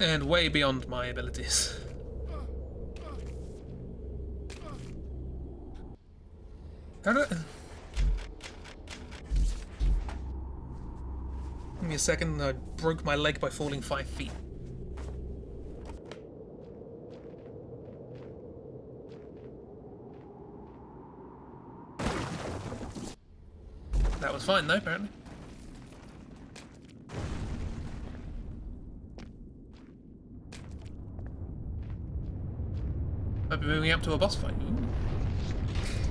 And way beyond my abilities. How do I... Give me a second, I broke my leg by falling 5 feet. That was fine though, apparently. Might be moving up to a boss fight. Ooh.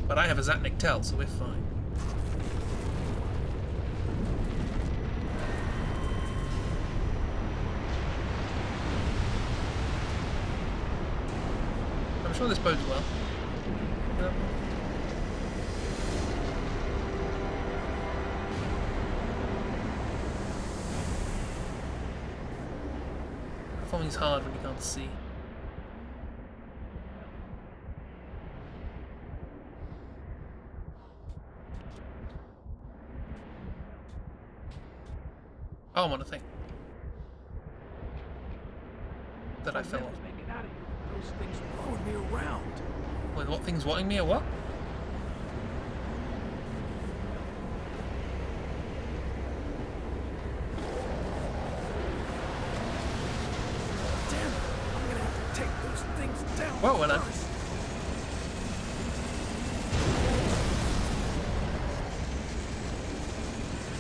But I have a Zatnik Tell, so we're fine. I'm sure this bodes well. Performing's hard when you can't see. Oh, I want to think that I fell off. Those things followed me around. Wait, what thing's wanting me or what? Damn it! I'm gonna have to take those things down. Whoa, well done. first.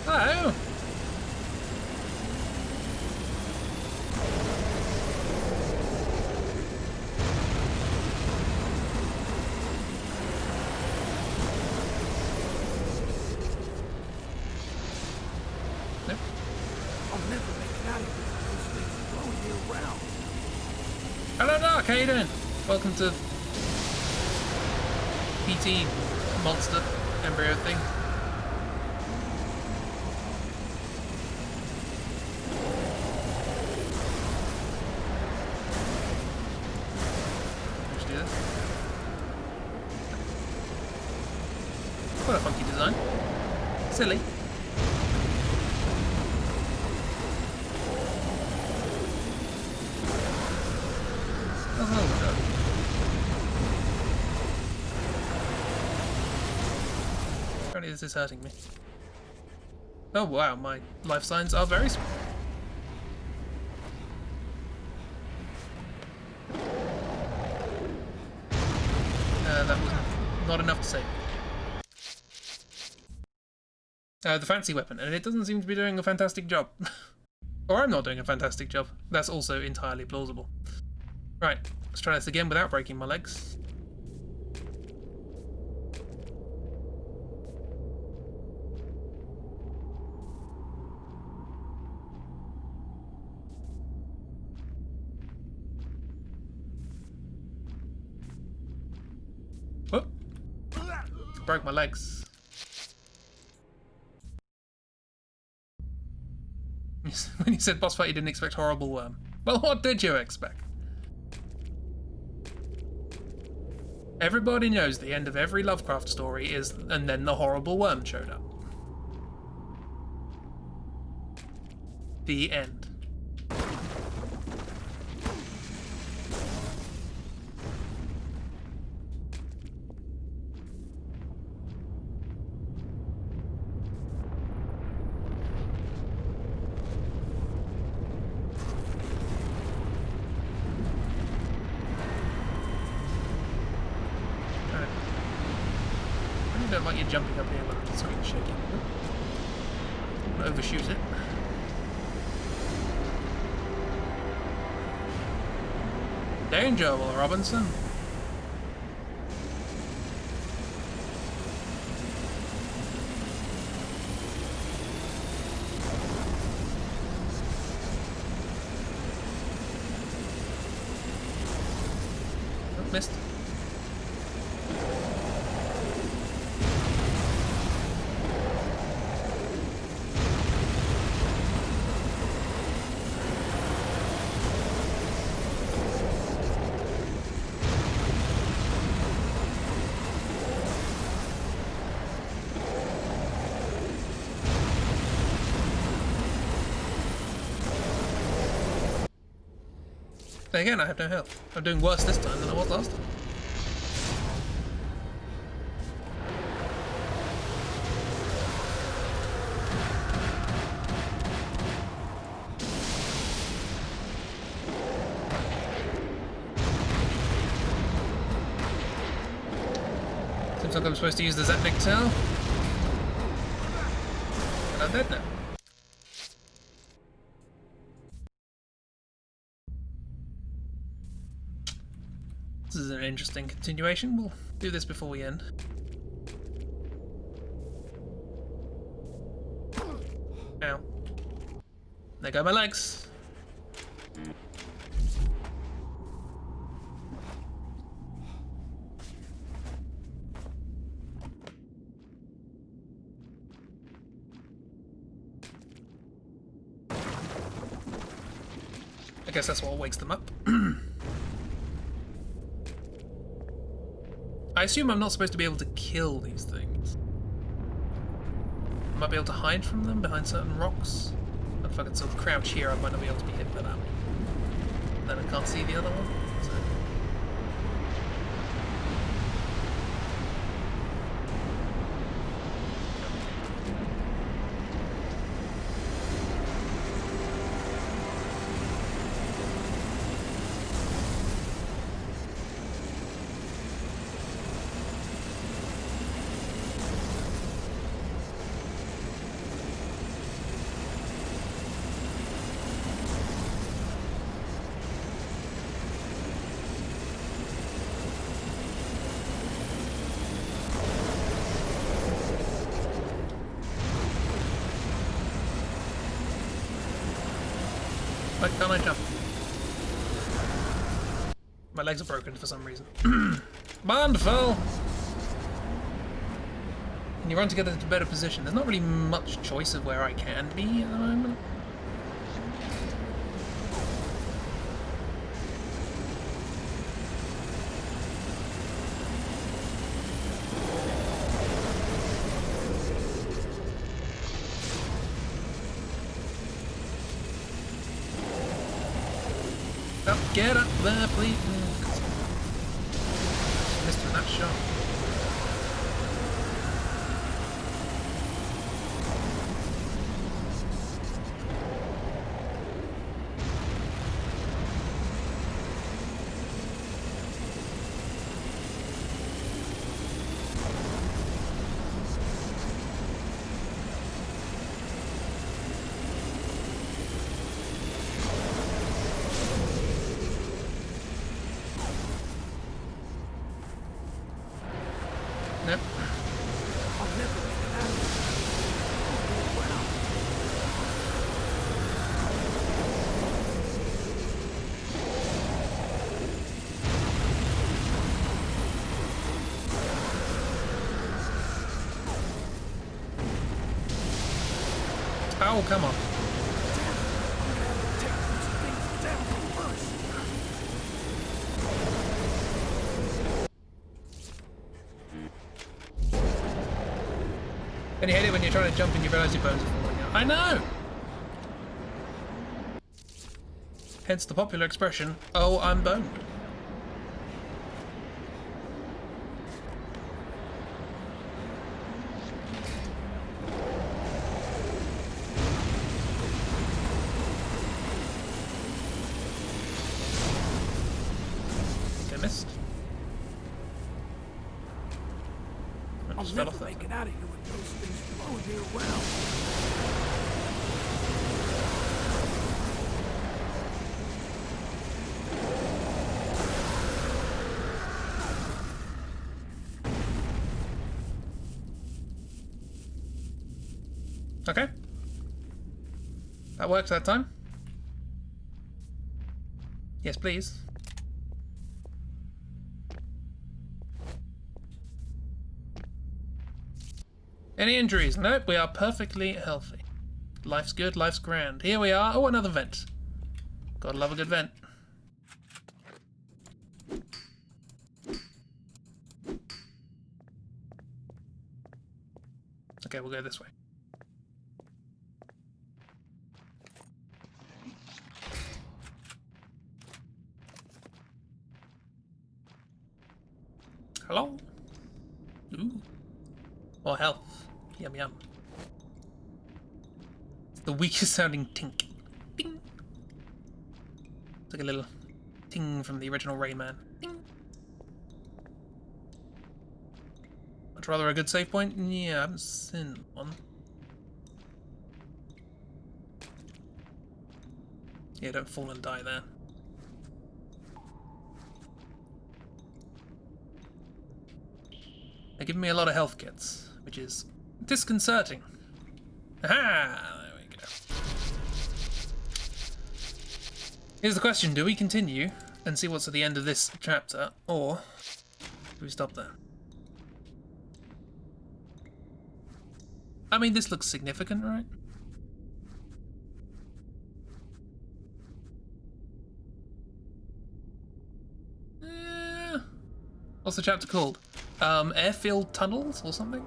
Hello! Nope. I'll never make it out of here. Those things following me around. Hello, Doc. How you doing? Welcome to PT monster embryo thing. Let's do this. What a funky design. Silly. Oh, hello. Apparently this is hurting me. Oh wow, my life signs are very small. That was not enough to save. The fancy weapon, and it doesn't seem to be doing a fantastic job. Or I'm not doing a fantastic job. That's also entirely plausible. Right, let's try this again without breaking my legs. Whoop! Broke my legs. When you said boss fight, you didn't expect horrible worm. Well, what did you expect? Everybody knows the end of every Lovecraft story is, and then the horrible worm showed up. The end. I don't like you jumping up here when the screen's shaking. Don't overshoot it. Danger, Will Robinson. Oh, missed. Again, I have no health. I'm doing worse this time than I was last time. Seems like I'm supposed to use the Zetnik tail. But I'm dead now. This is an interesting continuation. We'll do this before we end. Ow. There go my legs. guess that's what wakes them up. I assume I'm not supposed to be able to kill these things. I might be able to hide from them behind certain rocks. But if I can sort of crouch here, I might not be able to be hit by that one. Then I can't see the other one. So. Why can't I jump? My legs are broken for some reason. Wonderful! And you run to get into a better position. There's not really much choice of where I can be at the moment. Oh, get up there, please. Missed him in that shot. Nope. Oh, come on. And you hate it when you're trying to jump and you realise your bones are falling out. I know! Hence the popular expression, oh, I'm boned. I missed. I just fell off there. Make it out of here with those things blowing me around. Okay. That worked that time. Yes, please. Any injuries? Nope, we are perfectly healthy. Life's good, life's grand. Here we are. Oh, another vent. Gotta love a good vent. Okay, we'll go this way. Hello? Ooh. More health. Yum yum. It's the weakest sounding tink. Ding! It's like a little ting from the original Rayman. Ding! Much rather a good save point? Yeah, I haven't seen one. Yeah, don't fall and die there. They're giving me a lot of health kits, which is disconcerting. Aha! There we go. Here's the question, do we continue and see what's at the end of this chapter, or do we stop there? I mean, this looks significant, right? What's the chapter called? Airfield tunnels or something?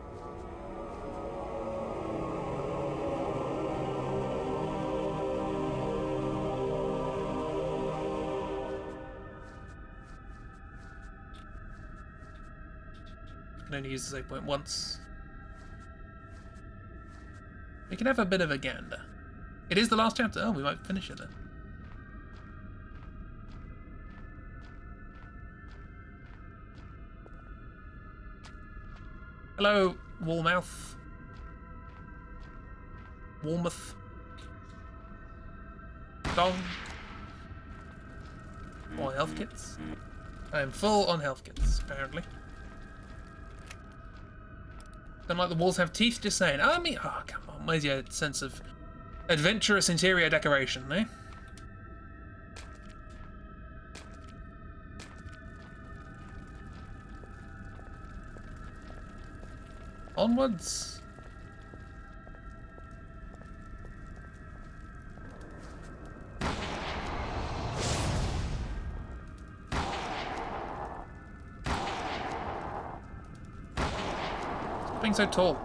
I can only use the save point once. We can have a bit of a gander. It is the last chapter. Oh, we might finish it then. Hello, Wallmouth. Warmouth. Dong. More health kits. I am full on health kits, apparently. Don't like the walls have teeth, just saying. Oh, me. Oh, come on. Where's your sense of adventurous interior decoration, eh? Onwards. Stop being so tall.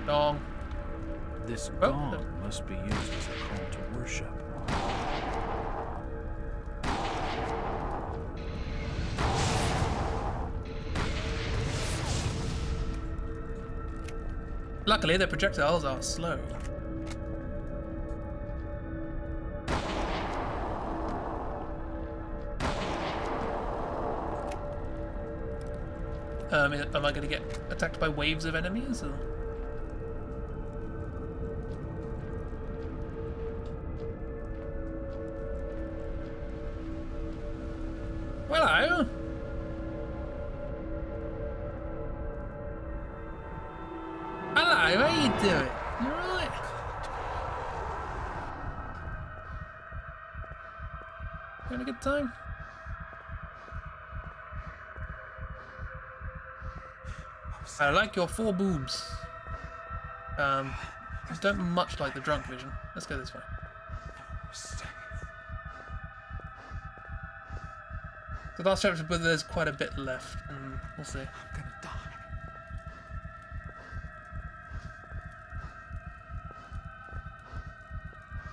Dong. This Oh, gong must be used as a call to worship. Luckily, the projectiles are slow. Am I going to get attacked by waves of enemies? Or? Hello. Hello, how you doing? You alright? Having a good time? I like your 4 boobs. I don't much like the drunk vision. Let's go this way. The last chapter, but there's quite a bit left, and we'll see. I'm gonna die.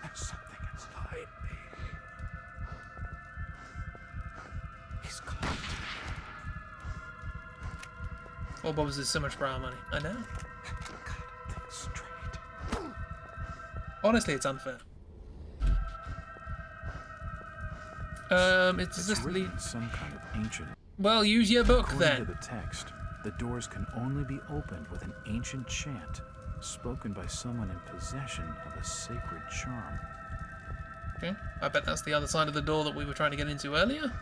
There's something inside me. He's calling to me. All Bob's is so much brow money. I know. Gotta think straight. Honestly, it's unfair. It's just written in some kind of ancient. Well, use your book According to then. the text, the doors can only be opened with an ancient chant, spoken by someone in possession of a sacred charm. Okay, I bet that's the other side of the door that we were trying to get into earlier.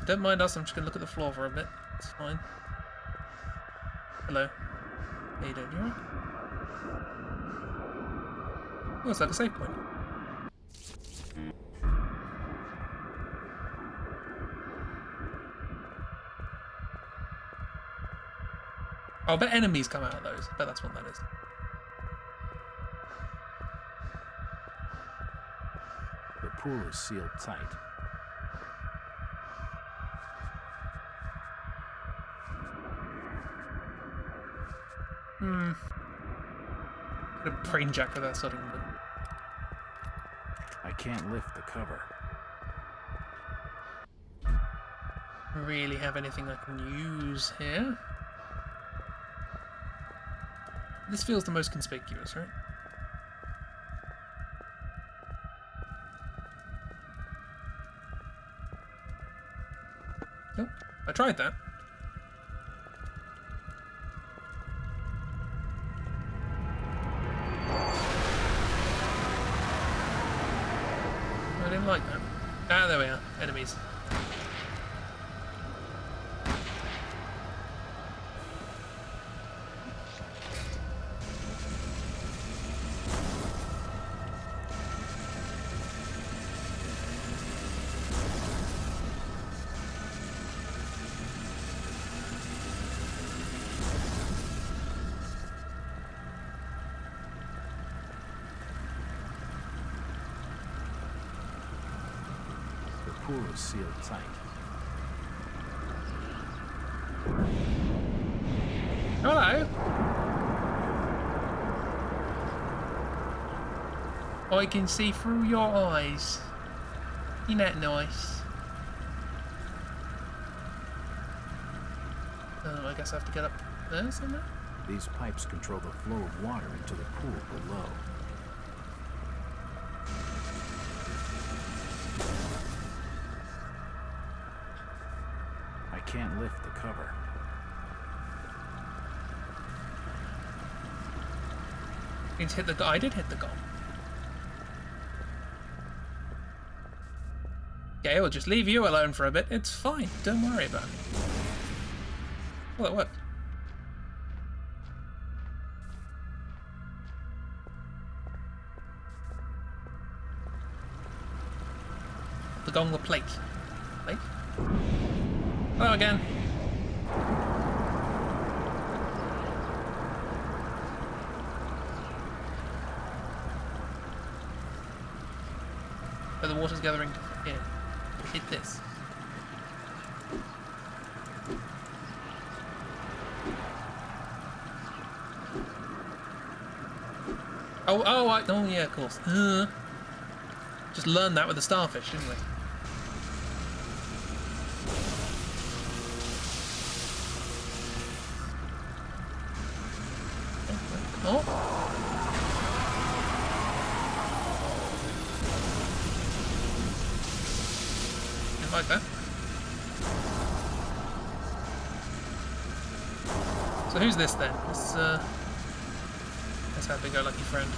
Don't mind us, I'm just gonna look at the floor for a bit. It's fine. Hello. How you doing? You alright? Oh, it's like a save point. Oh, I bet enemies come out of those. I bet that's what that is. The pool is sealed tight. Could have brain jack with that sort of thing. I can't lift the cover. Really have anything I can use here? This feels the most conspicuous, right? Nope. I tried that. I didn't like that. Ah, there we are. Enemies. pool is sealed tight. Hello. I can see through your eyes. Isn't that nice? Oh, I guess I have to get up there somewhere? These pipes control the flow of water into the pool below. I can't lift the cover. You hit the. I did hit the gong. Okay, we'll just leave you alone for a bit. It's fine. Don't worry about it. Well, it worked. The gong, the plate. Plate? Hello again. But the water's gathering here. Hit this. Oh yeah, of course. Just learned that with the starfish, didn't we? Oh. Didn't like that. So who's this then? Let's have a go, lucky friend.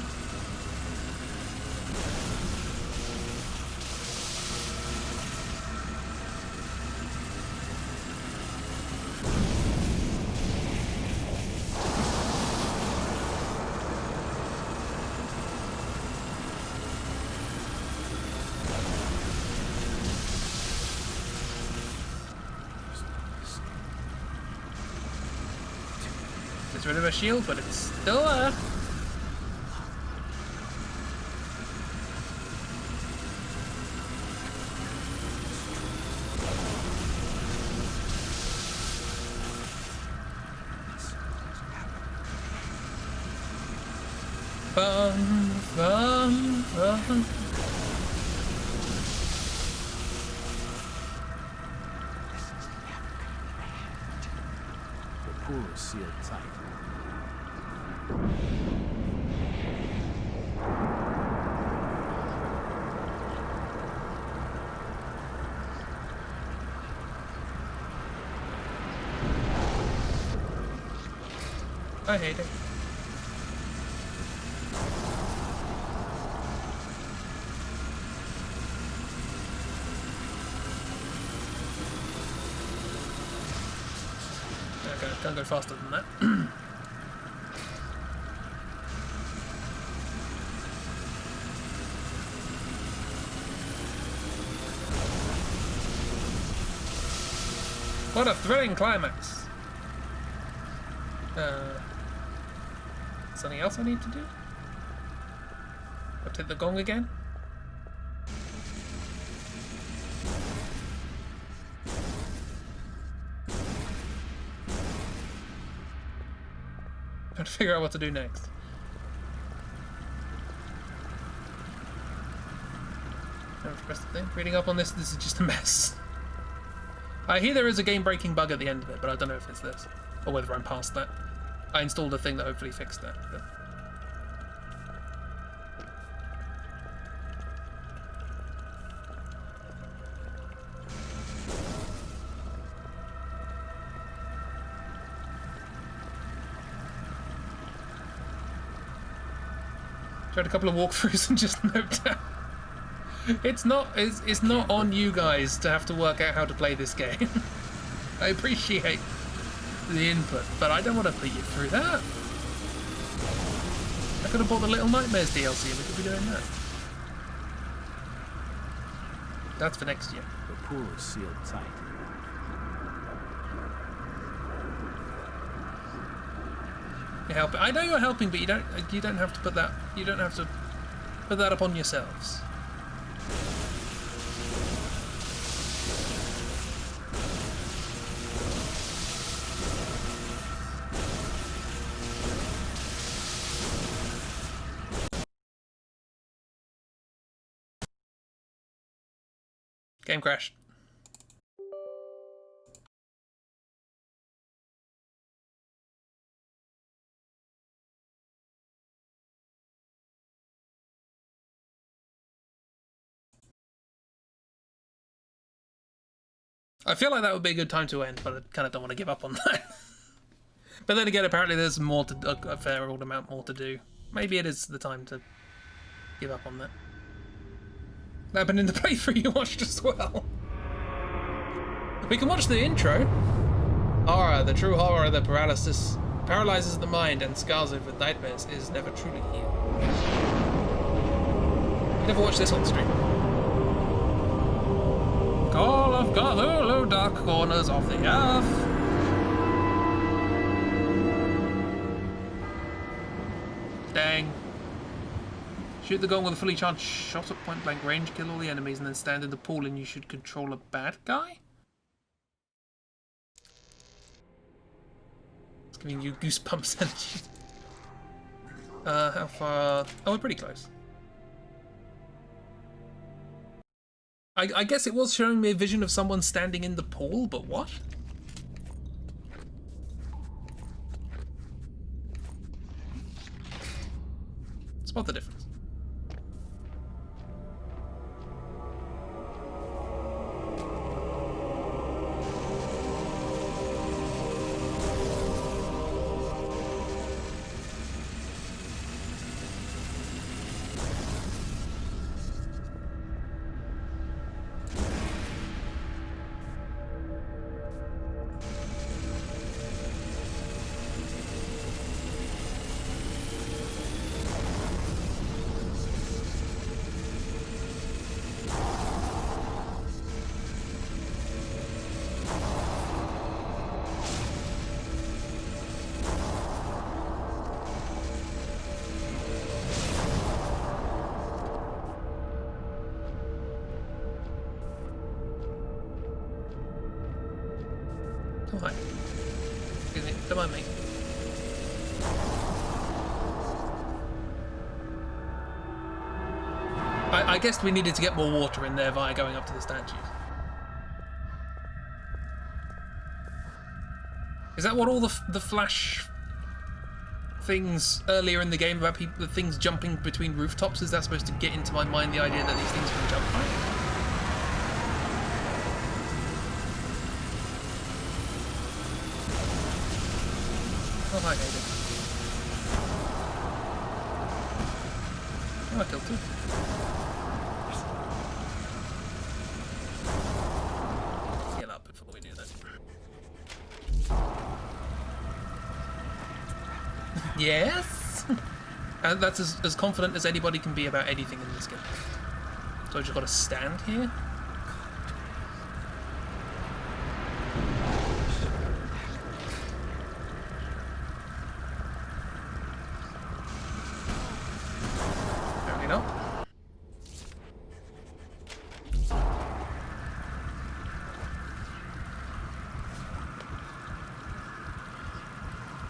Gets rid of her shield, but it's still there. Fun, fun, fun. The pool is sealed tight. I hate it. Okay, can't go faster than that. What a thrilling climax! Something else I need to do? I'll hit the gong again. Trying to figure out what to do next. Never press the thing. Reading up on this is just a mess. I hear there is a game-breaking bug at the end of it, but I don't know if it's this, or whether I'm past that. I installed a thing that hopefully fixed that. But... tried a couple of walkthroughs and just noped out. It's not on you guys to have to work out how to play this game. I appreciate the input, but I don't want to put you through that. I could have bought the Little Nightmares DLC and we could be doing that. That's for next year. The pool is sealed tight. You're helping. I know you're helping, but you don't have to put that. You don't have to put that upon yourselves. Game crashed. I feel like that would be a good time to end, but I kind of don't want to give up on that. But then again, apparently there's more to a fair old amount more to do. Maybe it is the time to give up on that. That happened in the playthrough you watched as well. We can watch the intro. Horror, the true horror of the paralysis, paralyzes the mind and scars it with nightmares, is never truly healed. You never watched this on stream. Call of Cthulhu, dark corners of the earth. Dang. Shoot the gun with a fully charged shot at point blank range, kill all the enemies, and then stand in the pool and you should control a bad guy? It's giving you goosebumps energy. How far? Oh, we're pretty close. I guess it was showing me a vision of someone standing in the pool, but what? Spot the difference. Oh, hi. Excuse me, don't mind me. I guessed we needed to get more water in there via going up to the statues. Is that what all the flash things earlier in the game about people, the things jumping between rooftops, is that supposed to get into my mind the idea that these things can jump high? Oh, hi, Hayden. Oh, I killed two. Heal up before we do that. Yes? And that's as confident as anybody can be about anything in this game. So I just gotta stand here? Apparently not.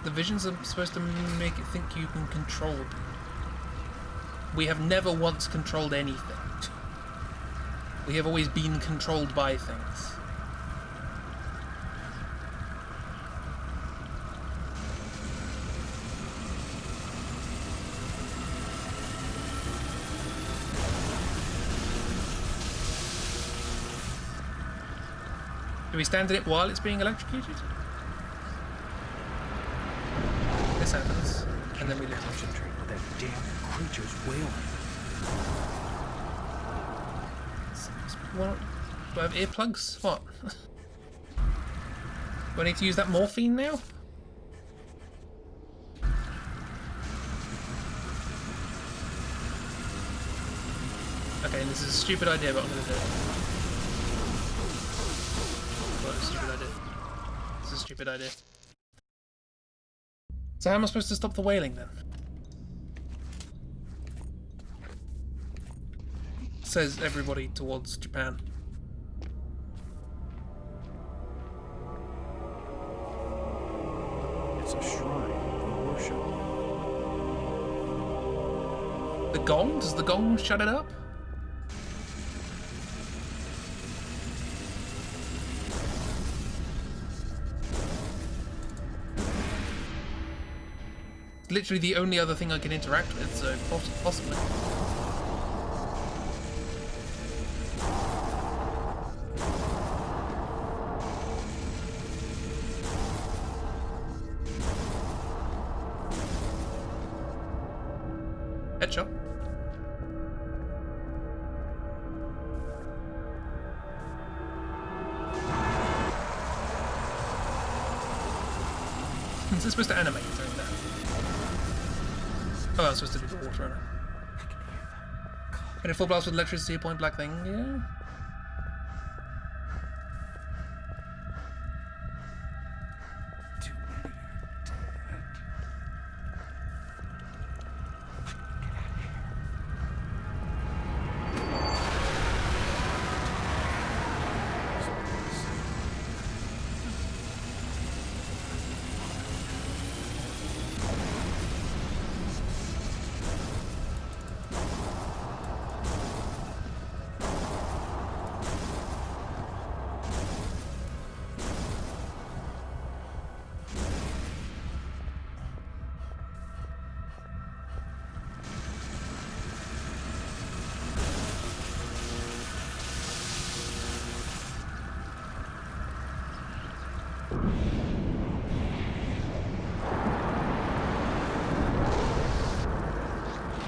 The visions are supposed to make it think you can control people. We have never once controlled anything. We have always been controlled by things. Do we stand in it while it's being electrocuted? This happens, and then we lose. Concentrate with that damn creature's wailing. What? Do I have earplugs? What? Do I need to use that morphine now? Okay, this is a stupid idea, but I'm gonna do it. Well, it's a stupid idea. This is a stupid idea. So how am I supposed to stop the wailing then? Says everybody towards Japan. It's a shrine for worship. The gong? Does the gong shut it up? literally the only other thing I can interact with, so possibly. Headshot. Is this supposed to animate during that? Oh, I'm supposed to do the water on it. And a full blast with electricity, point black thing, yeah.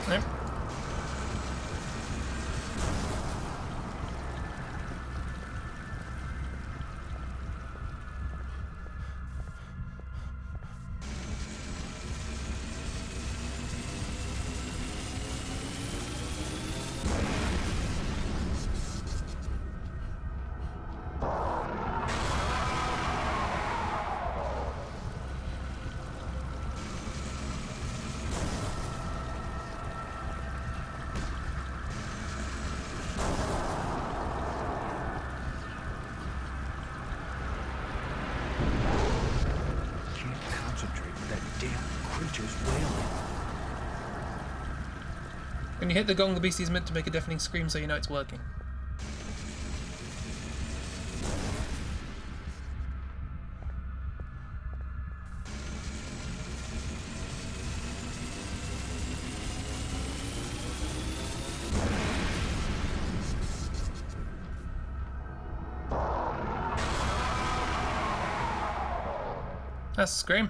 Nope. When you hit the gong, the beastie is meant to make a deafening scream so you know it's working. That's a scream.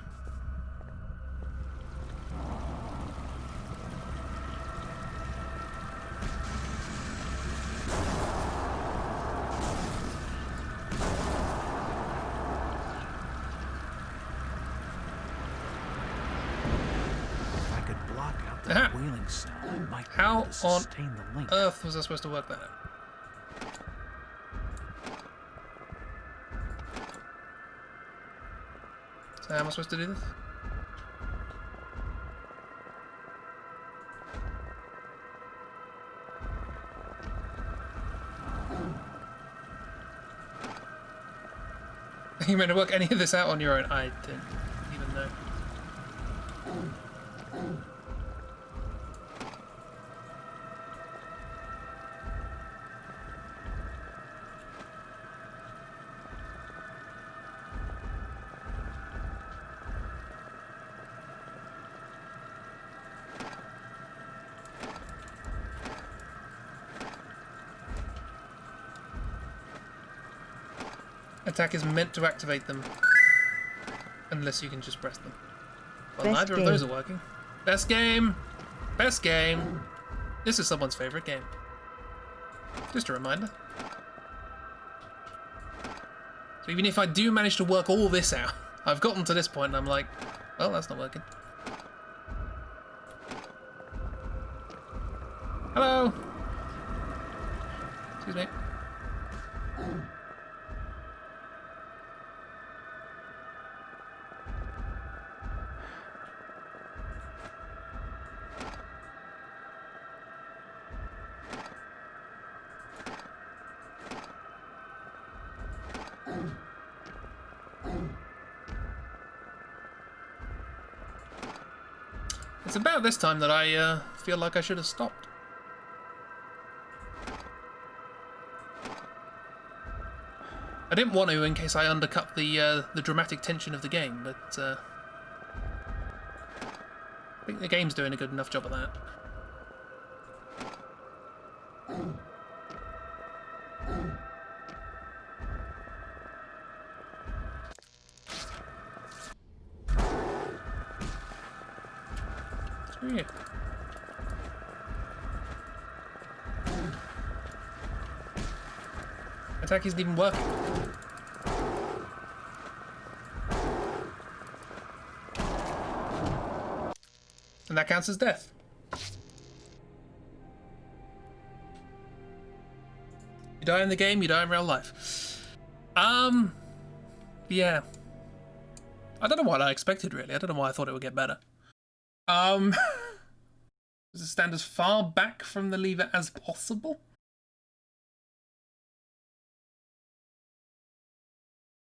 How on earth was I supposed to work that out? So how am I supposed to do this? You meant to work any of this out on your own? I didn't even know. Attack is meant to activate them, unless you can just press them. Well, Best neither game. of those are working. Best game! Best game! This is someone's favourite game. Just a reminder. So even if I do manage to work all this out, I've gotten to this point and I'm like, well, that's not working. Hello! Excuse me. It's about this time that I feel like I should have stopped. I didn't want to in case I undercut the dramatic tension of the game, but think the game's doing a good enough job of that. Screw you. Attack isn't even working. And that counts as death. You die in the game, you die in real life. Yeah. I don't know what I expected, really. I don't know why I thought it would get better. Does it stand as far back from the lever as possible?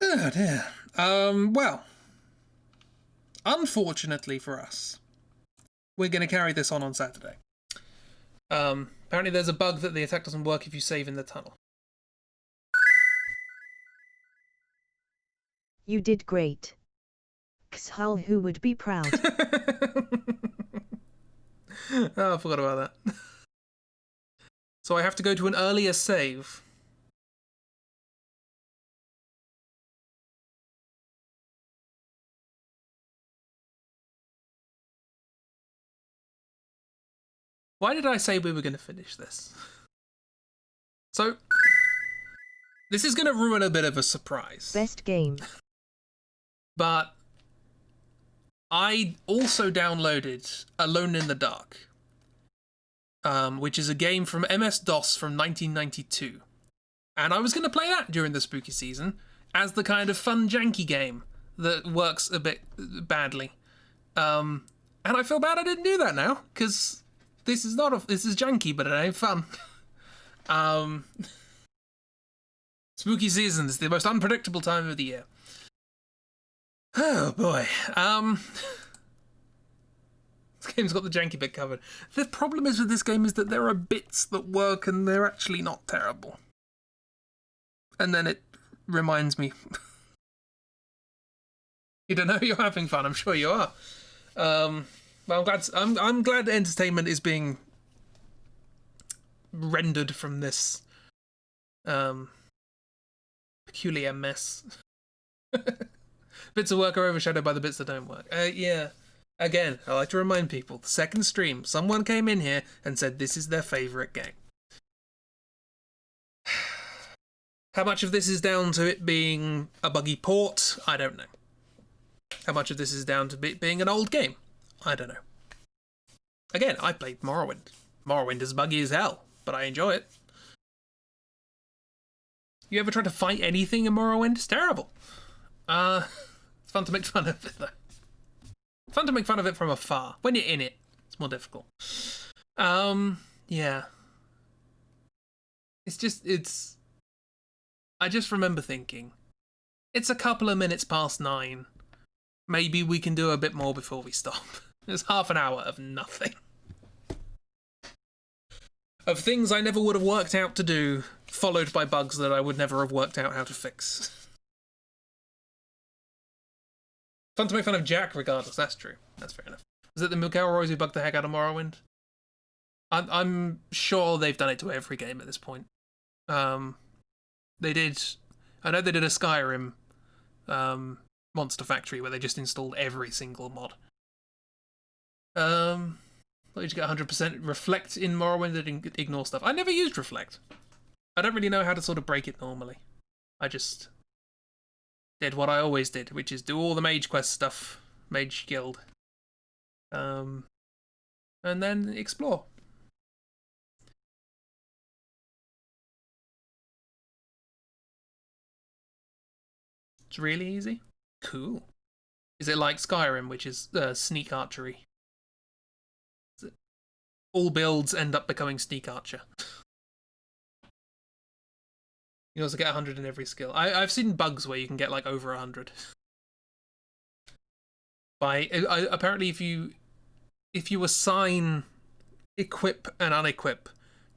Oh dear. Well, unfortunately for us, we're going to carry this on Saturday. Apparently there's a bug that the attack doesn't work if you save in the tunnel. You did great. Cthulhu would be proud. Oh, I forgot about that. So I have to go to an earlier save. Why did I say we were going to finish this? So, this is going to ruin a bit of a surprise. Best game. But I also downloaded Alone in the Dark, which is a game from MS-DOS from 1992. And I was going to play that during the spooky season as the kind of fun, janky game that works a bit badly. And I feel bad I didn't do that now, because this is janky, but it ain't fun. Spooky season is the most unpredictable time of the year. Oh boy. This game's got the janky bit covered. The problem is with this game is that there are bits that work and they're actually not terrible. And then it reminds me. You don't know you're having fun, I'm sure you are. Well, I'm glad entertainment is being rendered from this peculiar mess. Bits of work are overshadowed by the bits that don't work. Yeah. Again, I like to remind people, the second stream, someone came in here and said this is their favourite game. How much of this is down to it being a buggy port? I don't know. How much of this is down to it being an old game? I don't know. Again, I played Morrowind. Morrowind is buggy as hell, but I enjoy it. You ever try to fight anything in Morrowind? It's terrible. It's fun to make fun of it, though. Fun to make fun of it from afar. When you're in it, it's more difficult. Yeah. I just remember thinking, it's a couple of minutes past 9. Maybe we can do a bit more before we stop. There's half an hour of nothing. Of things I never would have worked out to do, followed by bugs that I would never have worked out how to fix. Fun to make fun of Jack regardless, that's true. That's fair enough. Was it the McElroys who bugged the heck out of Morrowind? I'm sure they've done it to every game at this point. They did... I know they did a Skyrim Monster Factory where they just installed every single mod. Let you get 100% Reflect in Morrowind that ignore stuff. I never used Reflect. I don't really know how to sort of break it normally. I just did what I always did, which is do all the Mage Quest stuff, Mage Guild, and then explore. It's really easy. Cool. Is it like Skyrim, which is sneak archery? All builds end up becoming sneak archer. You also get 100 in every skill. I've seen bugs where you can get like over 100. Apparently if you assign equip and unequip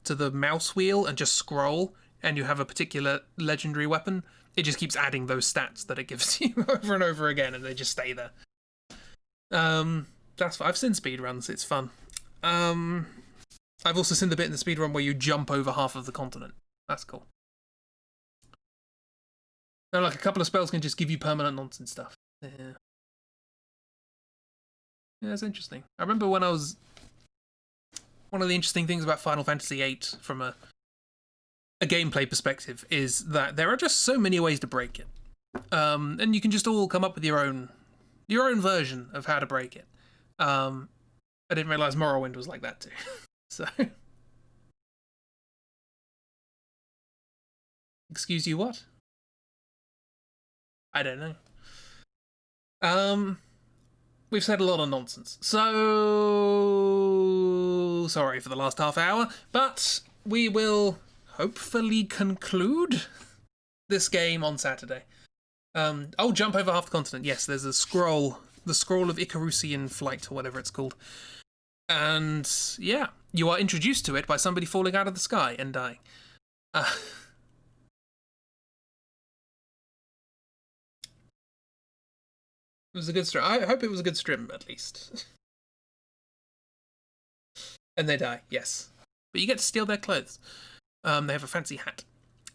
to the mouse wheel and just scroll, and you have a particular legendary weapon, it just keeps adding those stats that it gives you over and over again, and they just stay there. That's I've seen speedruns. It's fun. I've also seen the bit in the speedrun where you jump over half of the continent. That's cool. No, like a couple of spells can just give you permanent nonsense stuff. Yeah. Yeah, it's interesting. I remember when I was... One of the interesting things about Final Fantasy VIII from a gameplay perspective is that there are just so many ways to break it. And you can just all come up with your own version of how to break it. I didn't realise Morrowind was like that too. So... Excuse you, what? I don't know. We've said a lot of nonsense. So sorry for the last half hour, but we will hopefully conclude this game on Saturday. I'll jump over half the continent. Yes, there's a scroll, the scroll of Icarusian flight, or whatever it's called. And yeah, you are introduced to it by somebody falling out of the sky and dying. It was a good stream. I hope it was a good stream, at least. And they die, yes. But you get to steal their clothes. They have a fancy hat.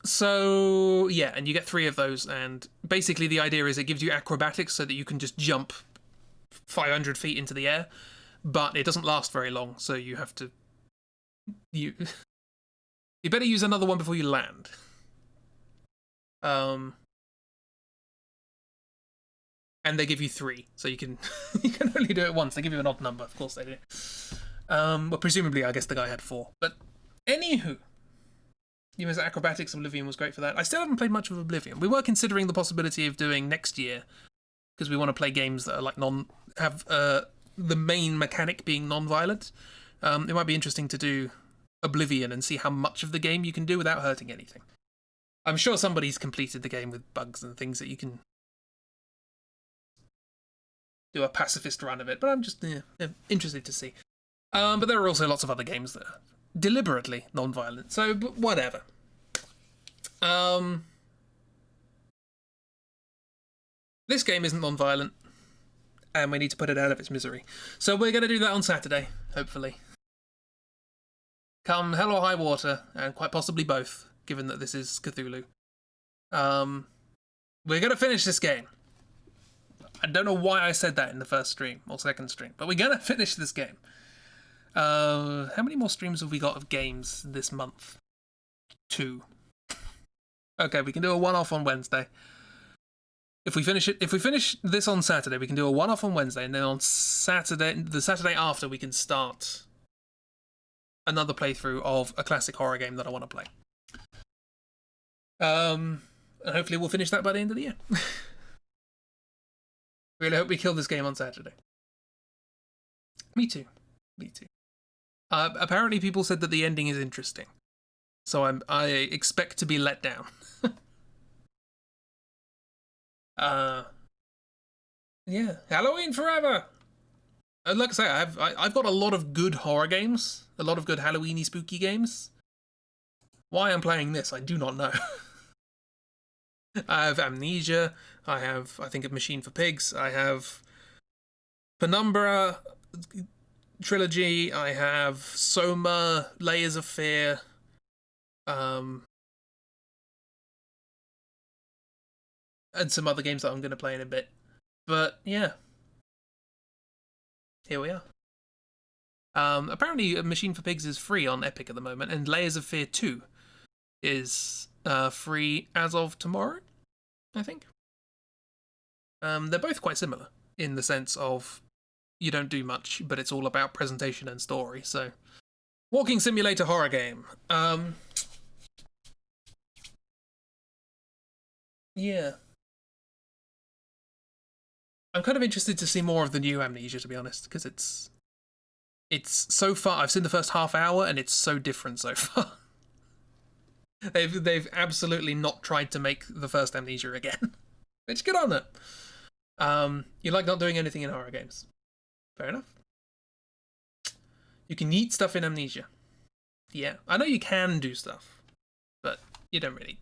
So, yeah, and you get 3 of those, and basically the idea is it gives you acrobatics so that you can just jump 500 feet into the air, but it doesn't last very long, so you have to... You better use another one before you land. And they give you 3, so you can only do it once. They give you an odd number, of course they do. But presumably, I guess the guy had 4. But anywho, Yuma's Acrobatics Oblivion was great for that. I still haven't played much of Oblivion. We were considering the possibility of doing next year, because we want to play games that are like have the main mechanic being non-violent. It might be interesting to do Oblivion and see how much of the game you can do without hurting anything. I'm sure somebody's completed the game with bugs and things that you can do a pacifist run of it, but I'm just interested to see. But there are also lots of other games that are deliberately non-violent, so but whatever. This game isn't non-violent, and we need to put it out of its misery. So we're going to do that on Saturday, hopefully. Come hell or high water, and quite possibly both, given that this is Cthulhu. We're going to finish this game. I don't know why I said that in the first stream, or second stream, but we're going to finish this game. How many more streams have we got of games this month? 2. Okay, we can do a one-off on Wednesday. If we finish this on Saturday, we can do a one-off on Wednesday, and then on Saturday, the Saturday after, we can start another playthrough of a classic horror game that I want to play. And hopefully we'll finish that by the end of the year. Really hope we kill this game on Saturday. Me too. Apparently people said that the ending is interesting. So I expect to be let down. Yeah, Halloween forever! Like I say, I've got a lot of good horror games. A lot of good Halloween-y spooky games. Why I'm playing this, I do not know. I have Amnesia, I have, I think, a Machine for Pigs, I have Penumbra trilogy, I have Soma, Layers of Fear, and some other games that I'm going to play in a bit. But, yeah. Here we are. Apparently, Machine for Pigs is free on Epic at the moment, and Layers of Fear 2 is free as of tomorrow, I think. They're both quite similar in the sense of you don't do much, but it's all about presentation and story. So, walking simulator horror game. Yeah. I'm kind of interested to see more of the new Amnesia, to be honest, because it's so far. I've seen the first half hour, and it's so different so far. They've absolutely not tried to make the first Amnesia again. Which, good on them. You like not doing anything in horror games. Fair enough. You can eat stuff in Amnesia. Yeah, I know you can do stuff, but you don't really.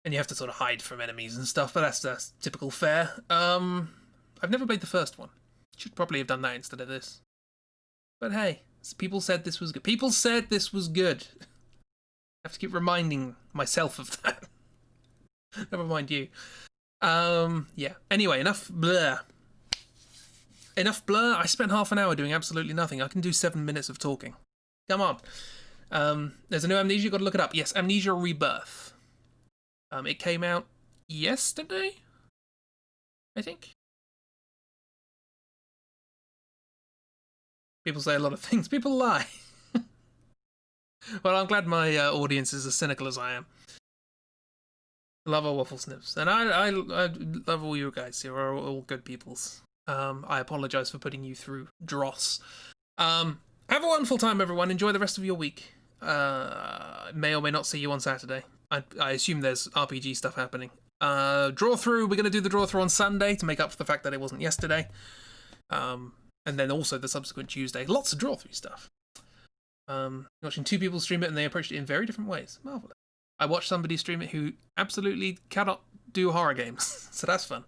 And you have to sort of hide from enemies and stuff, but that's typical fare. I've never played the first one. Should probably have done that instead of this. But hey, people said this was good. People said this was good. I have to keep reminding myself of that. Never mind you. Yeah. Anyway, enough blur. Enough blur. I spent half an hour doing absolutely nothing. I can do 7 minutes of talking. Come on. There's a new Amnesia. You've got to look it up. Yes, Amnesia Rebirth. It came out yesterday, I think. People say a lot of things. People lie. Well, I'm glad my audience is as cynical as I am. Love our waffle snips, and I love all you guys. You're all good peoples. I apologize for putting you through dross. Have a wonderful time, everyone. Enjoy the rest of your week. May or may not see you on Saturday. I assume there's RPG stuff happening. Draw through. We're going to do the draw through on Sunday to make up for the fact that it wasn't yesterday. And then also the subsequent Tuesday. Lots of draw through stuff. Watching 2 people stream it and they approached it in very different ways. Marvelous. I watched somebody stream it who absolutely cannot do horror games, so that's fun.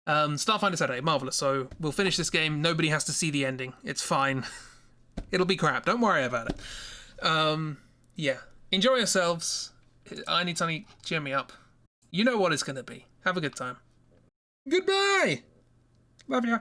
Starfinder Saturday, marvelous. So we'll finish this game. Nobody has to see the ending. It's fine. It'll be crap. Don't worry about it. Yeah. Enjoy yourselves. I need something to cheer me up. You know what it's going to be. Have a good time. Goodbye. Love ya.